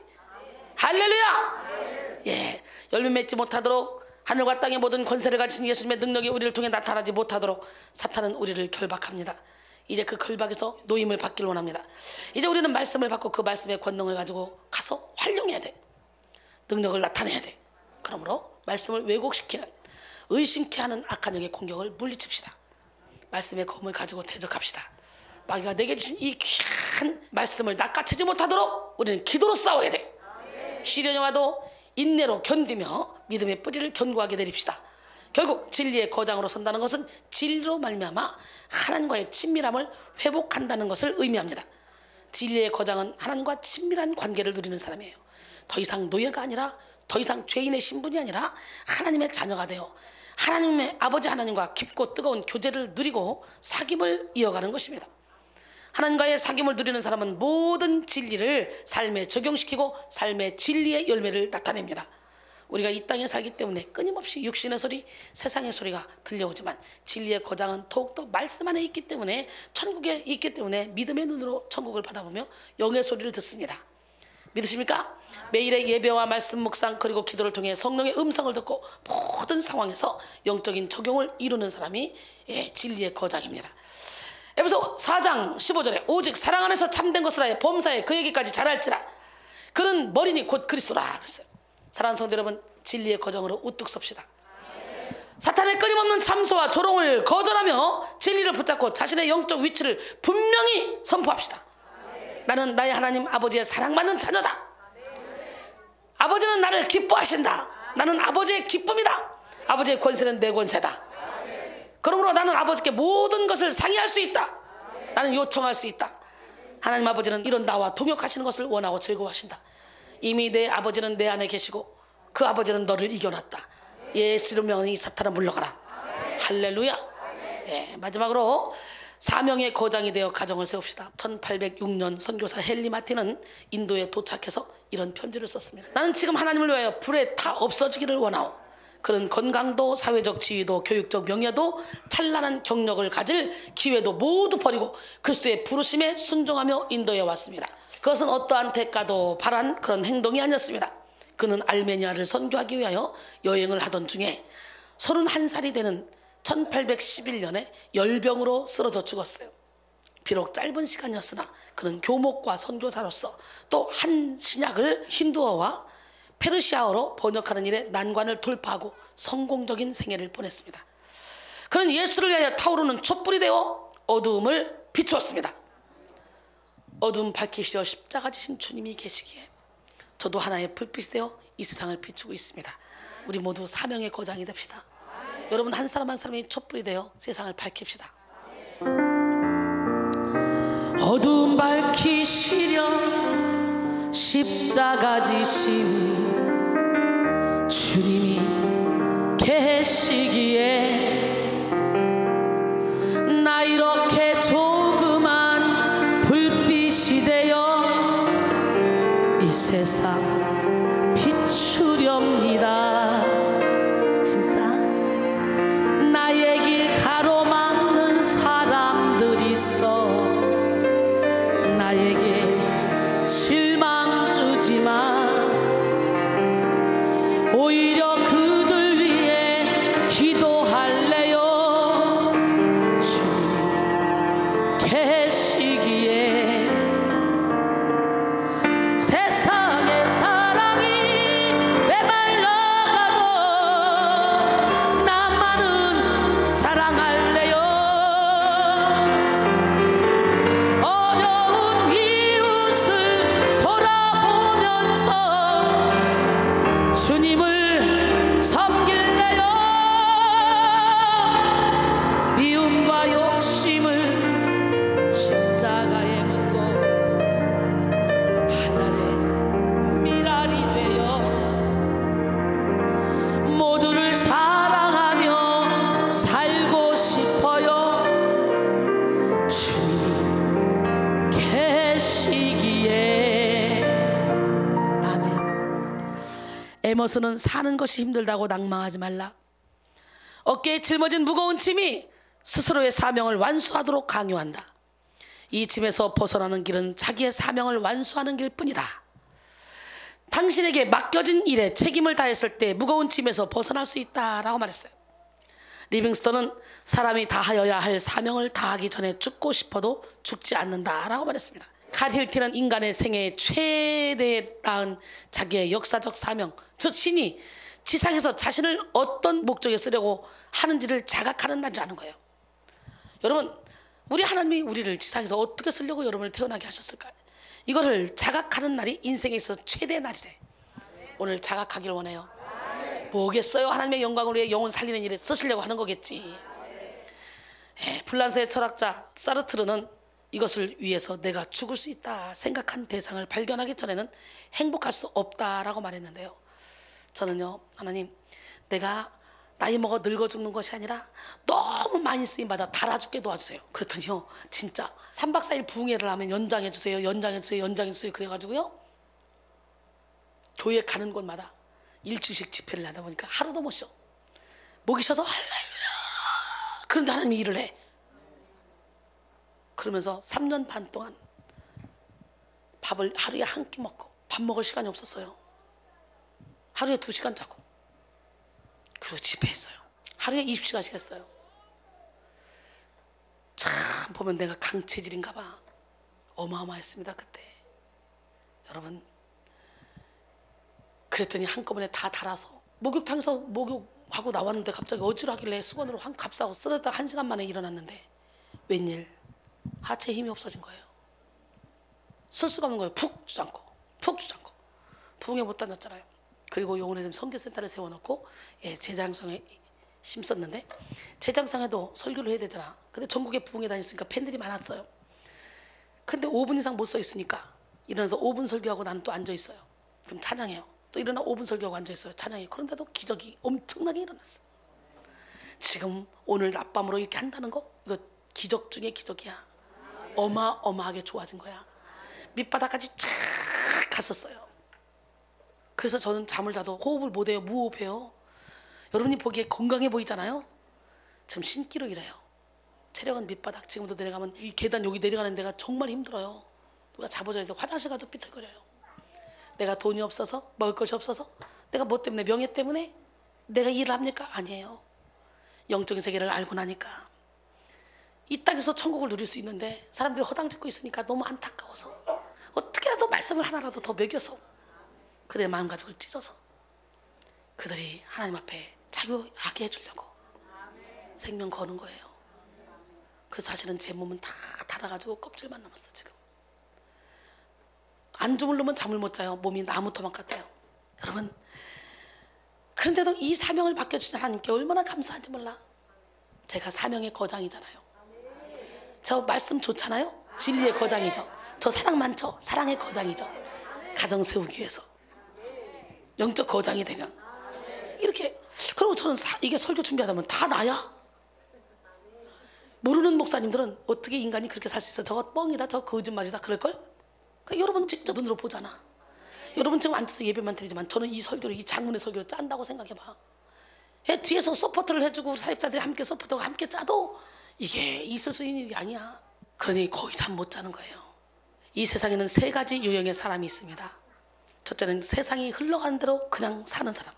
A: 할렐루야. 예, 열매 맺지 못하도록 하늘과 땅의 모든 권세를 가진 예수님의 능력이 우리를 통해 나타나지 못하도록 사탄은 우리를 결박합니다. 이제 그 결박에서 노임을 받기를 원합니다. 이제 우리는 말씀을 받고 그 말씀의 권능을 가지고 가서 활용해야 돼. 능력을 나타내야 돼. 그러므로 말씀을 왜곡시키는, 의심케 하는 악한 영의 공격을 물리칩시다. 말씀의 검을 가지고 대적합시다. 마귀가 내게 주신 이 귀한 말씀을 낚아채지 못하도록 우리는 기도로 싸워야 돼. 시련이 와도 인내로 견디며 믿음의 뿌리를 견고하게 내립시다. 결국 진리의 거장으로 선다는 것은 진리로 말미암아 하나님과의 친밀함을 회복한다는 것을 의미합니다. 진리의 거장은 하나님과 친밀한 관계를 누리는 사람이에요. 더 이상 노예가 아니라, 더 이상 죄인의 신분이 아니라 하나님의 자녀가 되어 하나님의 아버지 하나님과 깊고 뜨거운 교제를 누리고 사귐을 이어가는 것입니다. 하나님과의 사귐을 누리는 사람은 모든 진리를 삶에 적용시키고 삶의 진리의 열매를 나타냅니다. 우리가 이 땅에 살기 때문에 끊임없이 육신의 소리, 세상의 소리가 들려오지만 진리의 거장은 더욱더 말씀 안에 있기 때문에, 천국에 있기 때문에 믿음의 눈으로 천국을 바라보며 영의 소리를 듣습니다. 믿으십니까? 매일의 예배와 말씀 묵상 그리고 기도를 통해 성령의 음성을 듣고 모든 상황에서 영적인 적용을 이루는 사람이 진리의 거장입니다. 에베소 4장 15절에 오직 사랑 안에서 참된 것을 하여 범사에 그 얘기까지 잘할지라 그는 머리니 곧 그리스도라 그랬어요. 사랑하는 성도 여러분, 진리의 거정으로 우뚝 섭시다. 사탄의 끊임없는 참소와 조롱을 거절하며 진리를 붙잡고 자신의 영적 위치를 분명히 선포합시다. 나는 나의 하나님 아버지의 사랑받는 자녀다. 아버지는 나를 기뻐하신다. 나는 아버지의 기쁨이다. 아버지의 권세는 내 권세다. 그러므로 나는 아버지께 모든 것을 상의할 수 있다. 나는 요청할 수 있다. 하나님 아버지는 이런 나와 동역하시는 것을 원하고 즐거워하신다. 이미 내 아버지는 내 안에 계시고 그 아버지는 너를 이겨놨다. 예수 이름으로 이 사탄아 물러가라. 할렐루야. 예, 마지막으로 사명의 거장이 되어 가정을 세웁시다. 1806년 선교사 헨리 마틴은 인도에 도착해서 이런 편지를 썼습니다. 나는 지금 하나님을 위하여 불에 타 없어지기를 원하오. 그는 건강도 사회적 지위도 교육적 명예도 찬란한 경력을 가질 기회도 모두 버리고 그리스도의 부르심에 순종하며 인도에 왔습니다. 그것은 어떠한 대가도 바란 그런 행동이 아니었습니다. 그는 알메니아를 선교하기 위하여 여행을 하던 중에 31살이 되는 1811년에 열병으로 쓰러져 죽었어요. 비록 짧은 시간이었으나 그는 교목과 선교사로서 또 한 신약을 힌두어와 페르시아어로 번역하는 일에 난관을 돌파하고 성공적인 생애를 보냈습니다. 그는 예수를 위하여 타오르는 촛불이 되어 어두움을 비추었습니다. 어두움 밝히시려 십자가 지신 주님이 계시기에 저도 하나의 불빛이 되어 이 세상을 비추고 있습니다. 우리 모두 사명의 거장이 됩시다. 여러분 한 사람 한 사람이 촛불이 되어 세상을 밝힙시다. 어두움 밝히시려 십자가 지신 주님이 계시기에 나 이렇게 조그만 불빛이 되어 이 세상 비추렵니다. 진짜 나의 길 가로막는 사람들이 있어 나에게 실망 주지만 오히려 그들 위해 기도할래요. 주님 계시기에 세상의 사랑이 메말라가도 나만은 사랑할래요. 어려운 이웃을 돌아보면서 주님을 섬길래요. 미움과 욕심을 십자가에 묻고 하늘의 미랄이 되어 모두를 사랑하며 살고 싶어요. 주님 계시기에. 아멘. 에머스는 사는 것이 힘들다고 낭망하지 말라. 어깨에 짊어진 무거운 짐이 스스로의 사명을 완수하도록 강요한다. 이 짐에서 벗어나는 길은 자기의 사명을 완수하는 길뿐이다. 당신에게 맡겨진 일에 책임을 다했을 때 무거운 짐에서 벗어날 수 있다라고 말했어요. 리빙스턴은 사람이 다하여야 할 사명을 다하기 전에 죽고 싶어도 죽지 않는다라고 말했습니다. 칼 힐티는 인간의 생애의 최대에 닿은 자기의 역사적 사명, 즉 신이 지상에서 자신을 어떤 목적에 쓰려고 하는지를 자각하는 날이라는 거예요. 여러분, 우리 하나님이 우리를 지상에서 어떻게 쓰려고 여러분을 태어나게 하셨을까? 이거를 자각하는 날이 인생에 있어서 최대의 날이래. 오늘 자각하길 원해요. 뭐겠어요? 하나님의 영광을 위해 영혼 살리는 일에 쓰시려고 하는 거겠지. 불란서의 철학자 사르트르는 이것을 위해서 내가 죽을 수 있다 생각한 대상을 발견하기 전에는 행복할 수 없다라고 말했는데요. 저는요, 하나님, 내가 나이 먹어 늙어 죽는 것이 아니라 너무 많이 쓰임받아 달아 죽게 도와주세요. 그랬더니요, 진짜 3박 4일 부흥회를 하면 연장해주세요, 연장해주세요, 연장해주세요. 그래가지고요, 교회 가는 곳마다 일주일씩 집회를 하다 보니까 하루도 못 쉬어. 목이 쉬어서 할렐루야. 그런데 하나님이 일을 해. 그러면서 3년 반 동안 밥을 하루에 한 끼 먹고 밥 먹을 시간이 없었어요. 하루에 2시간 자고 그리고 집회했어요. 하루에 20시간씩 했어요. 참 보면 내가 강체질인가 봐. 어마어마했습니다 그때. 여러분, 그랬더니 한꺼번에 다 달아서 목욕탕에서 목욕하고 나왔는데 갑자기 어지러하길래 수건으로 값싸고 쓰러졌다 1시간 만에 일어났는데 웬일? 하체에 힘이 없어진 거예요. 쓸 수가 없는 거예요. 푹 주저앉고 푹 주저앉고. 부흥회 못 다녔잖아요. 그리고 요원에 좀 선교센터를 세워놓고 제장성에 심었는데, 제장성에도 설교를 해야 되잖아. 근데 전국에 부흥회 다녔으니까 팬들이 많았어요. 근데 5분 이상 못 서 있으니까 일어나서 5분 설교하고 나는 또 앉아 있어요. 그럼 찬양해요. 또 일어나 5분 설교하고 앉아 있어요. 찬양해요. 그런데도 기적이 엄청나게 일어났어. 지금 오늘 낮밤으로 이렇게 한다는 거, 이거 기적 중에 기적이야. 어마어마하게 좋아진 거야. 밑바닥까지 쫙 갔었어요. 그래서 저는 잠을 자도 호흡을 못해요. 무호흡해요. 여러분이 보기에 건강해 보이잖아요. 지금 신기로 일해요. 체력은 밑바닥. 지금도 내려가면 이 계단 여기 내려가는 데가 정말 힘들어요. 누가 잡아줘야 돼. 화장실 가도 삐뚤거려요. 내가 돈이 없어서, 먹을 것이 없어서, 내가 뭐 때문에, 명예 때문에 내가 일을 합니까? 아니에요. 영적인 세계를 알고 나니까 이 땅에서 천국을 누릴 수 있는데 사람들이 허당 짓고 있으니까 너무 안타까워서 어떻게라도 말씀을 하나라도 더 먹여서 그들의 마음가짐을 찢어서 그들이 하나님 앞에 자유하게 해주려고 생명 거는 거예요. 그래서 사실은 제 몸은 다 닳아가지고 껍질만 남았어. 지금 안 주무르면 잠을 못 자요. 몸이 나무 토막 같아요. 여러분, 그런데도 이 사명을 맡겨주신 하나님께 얼마나 감사한지 몰라. 제가 사명의 거장이잖아요. 저 말씀 좋잖아요. 진리의 거장이죠. 저 사랑 많죠. 사랑의 거장이죠. 가정 세우기 위해서 영적 거장이 되면 이렇게. 그리고 저는 이게 설교 준비하다 보면 다 나야. 모르는 목사님들은 어떻게 인간이 그렇게 살 수 있어, 저거 뻥이다, 저거 거짓말이다 그럴걸. 그러니까 여러분 직접 눈으로 보잖아. 여러분 지금 앉아서 예배만 드리지만 저는 이 설교를, 이 장문의 설교를 짠다고 생각해봐. 뒤에서 서포트를 해주고 사역자들이 함께 서포트하고 함께 짜도 이게 있을 수 있는 일이 아니야. 그러니 거의 잠 못 자는 거예요. 이 세상에는 3가지 유형의 사람이 있습니다. 첫째는 세상이 흘러가는 대로 그냥 사는 사람.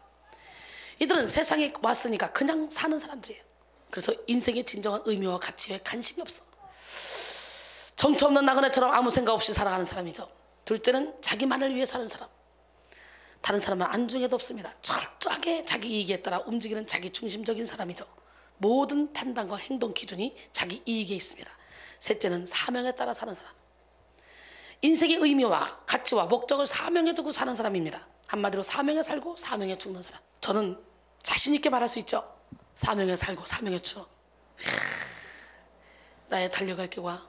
A: 이들은 세상에 왔으니까 그냥 사는 사람들이에요. 그래서 인생의 진정한 의미와 가치에 관심이 없어. 정처 없는 나그네처럼 아무 생각 없이 살아가는 사람이죠. 둘째는 자기만을 위해 사는 사람. 다른 사람은 안중에도 없습니다. 철저하게 자기 이익에 따라 움직이는 자기 중심적인 사람이죠. 모든 판단과 행동 기준이 자기 이익에 있습니다. 셋째는 사명에 따라 사는 사람. 인생의 의미와 가치와 목적을 사명에 두고 사는 사람입니다. 한마디로 사명에 살고 사명에 죽는 사람. 저는 자신 있게 말할 수 있죠. 사명에 살고 사명에 죽어. 나의 달려갈 길과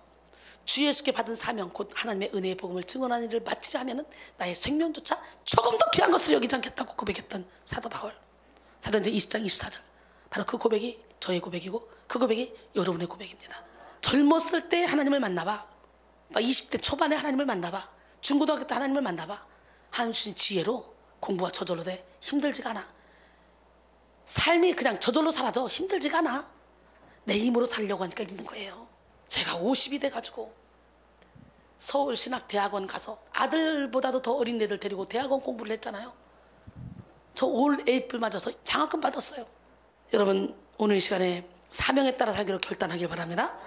A: 주 예수께 받은 사명, 곧 하나님의 은혜의 복음을 증언하는 일을 마치려 하면은 나의 생명조차 조금 더 귀한 것을 여기지 않겠다고 고백했던 사도 바울. 사도행전 20장 24절. 바로 그 고백이 저의 고백이고 그 고백이 여러분의 고백입니다. 젊었을 때 하나님을 만나봐. 20대 초반에 하나님을 만나봐. 중고등학교 때 하나님을 만나봐. 하나님 주신 지혜로 공부가 저절로 돼. 힘들지가 않아. 삶이 그냥 저절로 사라져. 힘들지가 않아. 내 힘으로 살려고 하니까 있는 거예요. 제가 50이 돼가지고 서울신학대학원 가서 아들보다도 더 어린 애들 데리고 대학원 공부를 했잖아요. 저 올 에이플 맞아서 장학금 받았어요. 여러분, 오늘 이 시간에 사명에 따라 살기로 결단하길 바랍니다.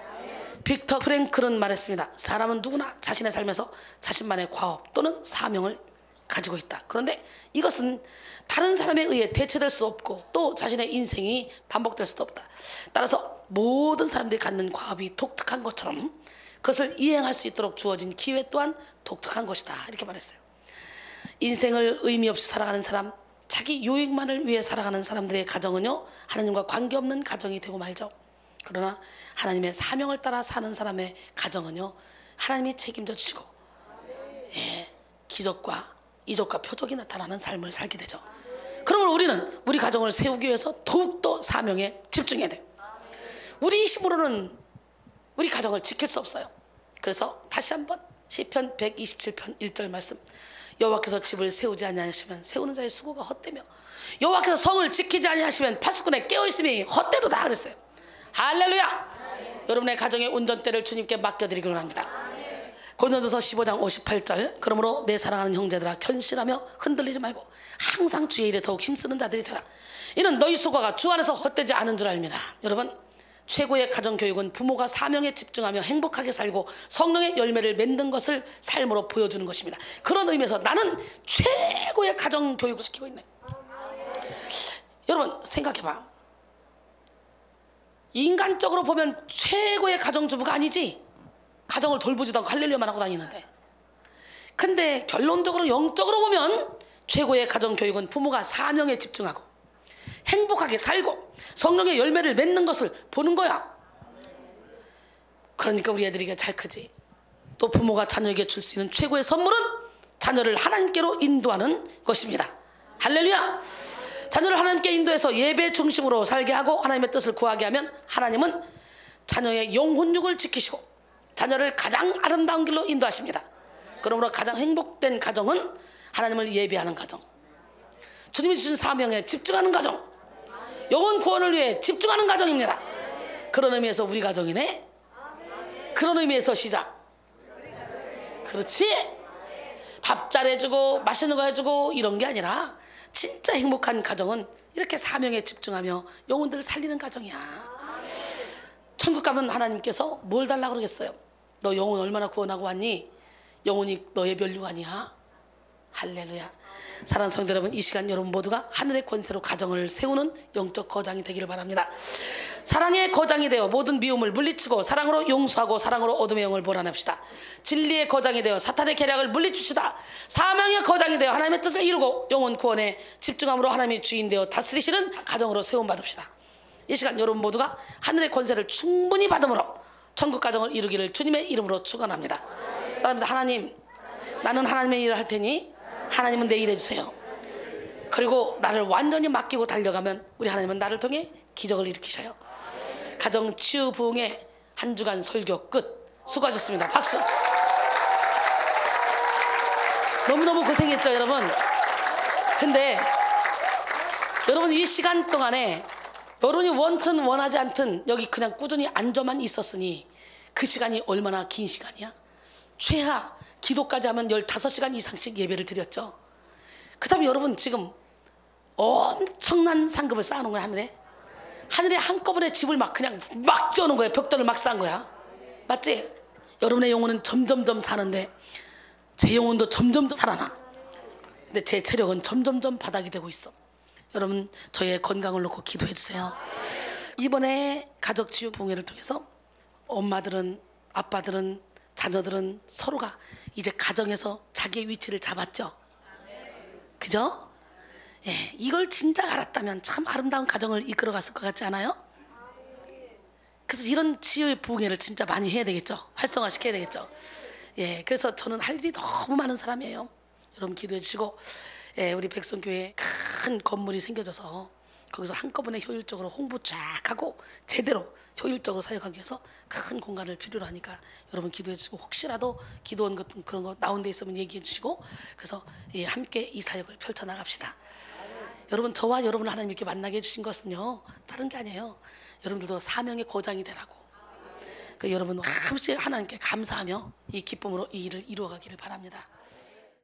A: 빅터 프랭클은 말했습니다. 사람은 누구나 자신의 삶에서 자신만의 과업 또는 사명을 가지고 있다. 그런데 이것은 다른 사람에 의해 대체될 수 없고 또 자신의 인생이 반복될 수도 없다. 따라서 모든 사람들이 갖는 과업이 독특한 것처럼 그것을 이행할 수 있도록 주어진 기회 또한 독특한 것이다. 이렇게 말했어요. 인생을 의미 없이 살아가는 사람, 자기 유익만을 위해 살아가는 사람들의 가정은요, 하나님과 관계없는 가정이 되고 말죠. 그러나 하나님의 사명을 따라 사는 사람의 가정은요, 하나님이 책임져 주시고 기적과 이적과 표적이 나타나는 삶을 살게 되죠. 그러므로 우리는 우리 가정을 세우기 위해서 더욱더 사명에 집중해야 돼요. 우리 힘으로는 우리 가정을 지킬 수 없어요. 그래서 다시 한번 시편 127편 1절 말씀, 여호와께서 집을 세우지 아니하시면 세우는 자의 수고가 헛되며 여호와께서 성을 지키지 아니하시면 파수꾼의 깨어있음이 헛되도다 그랬어요. 할렐루야. 여러분의 가정의 운전대를 주님께 맡겨드리기로 합니다. 고린도전서 15장 58절, 그러므로 내 사랑하는 형제들아 견실하며 흔들리지 말고 항상 주의 일에 더욱 힘쓰는 자들이 되라. 이는 너희 수고가 주 안에서 헛되지 않은 줄 알미라. 여러분, 최고의 가정교육은 부모가 사명에 집중하며 행복하게 살고 성령의 열매를 맺는 것을 삶으로 보여주는 것입니다. 그런 의미에서 나는 최고의 가정교육을 시키고 있네. 여러분 생각해봐. 인간적으로 보면 최고의 가정주부가 아니지. 가정을 돌보지도 않고 할렐루야만 하고 다니는데. 근데 결론적으로 영적으로 보면 최고의 가정교육은 부모가 사명에 집중하고 행복하게 살고 성령의 열매를 맺는 것을 보는 거야. 그러니까 우리 애들이 잘 크지. 또 부모가 자녀에게 줄 수 있는 최고의 선물은 자녀를 하나님께로 인도하는 것입니다. 할렐루야. 자녀를 하나님께 인도해서 예배 중심으로 살게 하고 하나님의 뜻을 구하게 하면 하나님은 자녀의 영혼육을 지키시고 자녀를 가장 아름다운 길로 인도하십니다. 그러므로 가장 행복된 가정은 하나님을 예배하는 가정, 주님이 주신 사명에 집중하는 가정, 영혼 구원을 위해 집중하는 가정입니다. 그런 의미에서 우리 가정이네. 그런 의미에서 시작. 그렇지. 밥 잘해주고 맛있는 거 해주고 이런 게 아니라 진짜 행복한 가정은 이렇게 사명에 집중하며 영혼들을 살리는 가정이야. 천국 가면 하나님께서 뭘 달라고 그러겠어요? 너 영혼 얼마나 구원하고 왔니? 영혼이 너의 면류관이야. 할렐루야. 사랑하는 성도 여러분, 이 시간 여러분 모두가 하늘의 권세로 가정을 세우는 영적 거장이 되기를 바랍니다. 사랑의 거장이 되어 모든 미움을 물리치고 사랑으로 용서하고 사랑으로 어둠의 영을 몰아냅시다. 진리의 거장이 되어 사탄의 계략을 물리칩시다. 사망의 거장이 되어 하나님의 뜻을 이루고 영혼 구원에 집중함으로 하나님의 주인 되어 다스리시는 가정으로 세움받읍시다. 이 시간 여러분 모두가 하늘의 권세를 충분히 받음으로 천국 가정을 이루기를 주님의 이름으로 축원합니다. 따릅니다. 하나님, 나는 하나님의 일을 할 테니 하나님은 내 일 해주세요. 그리고 나를 완전히 맡기고 달려가면 우리 하나님은 나를 통해 기적을 일으키셔요. 가정 치유 부흥의 한 주간 설교 끝. 수고하셨습니다. 박수. 너무너무 고생했죠 여러분. 근데 여러분 이 시간 동안에 여러분이 원튼 원하지 않든 여기 그냥 꾸준히 앉아만 있었으니 그 시간이 얼마나 긴 시간이야? 최하 기도까지 하면 15시간 이상씩 예배를 드렸죠. 그 다음에 여러분 지금 엄청난 상급을 쌓아놓은 거야. 하늘에 한꺼번에 집을 막 그냥 막 지어놓은 거야. 벽돌을 막 쌓은 거야. 맞지? 여러분의 영혼은 점점점 사는데 제 영혼도 점점점 살아나. 근데 제 체력은 점점점 바닥이 되고 있어. 여러분 저의 건강을 놓고 기도해 주세요. 이번에 가족치유 부흥회를 통해서 엄마들은, 아빠들은, 자녀들은 서로가 이제 가정에서 자기의 위치를 잡았죠. 그죠? 예, 이걸 진작 알았다면 참 아름다운 가정을 이끌어갔을 것 같지 않아요? 그래서 이런 치유의 부흥회를 진짜 많이 해야 되겠죠. 활성화시켜야 되겠죠. 예, 그래서 저는 할 일이 너무 많은 사람이에요. 여러분 기도해 주시고, 예, 우리 백성교회에 큰 건물이 생겨져서 거기서 한꺼번에 효율적으로 홍보 쫙 하고 제대로 효율적으로 사역하기 위해서 큰 공간을 필요로 하니까 여러분 기도해 주시고, 혹시라도 기도원 같은 그런 거 나온 데 있으면 얘기해 주시고, 그래서 예, 함께 이 사역을 펼쳐나갑시다. 여러분, 저와 여러분을 하나님 이렇게 만나게 해주신 것은요, 다른 게 아니에요. 여러분들도 사명의 거장이 되라고. 여러분, 한없이 하나님께 감사하며 이 기쁨으로 이 일을 이루어가기를 바랍니다.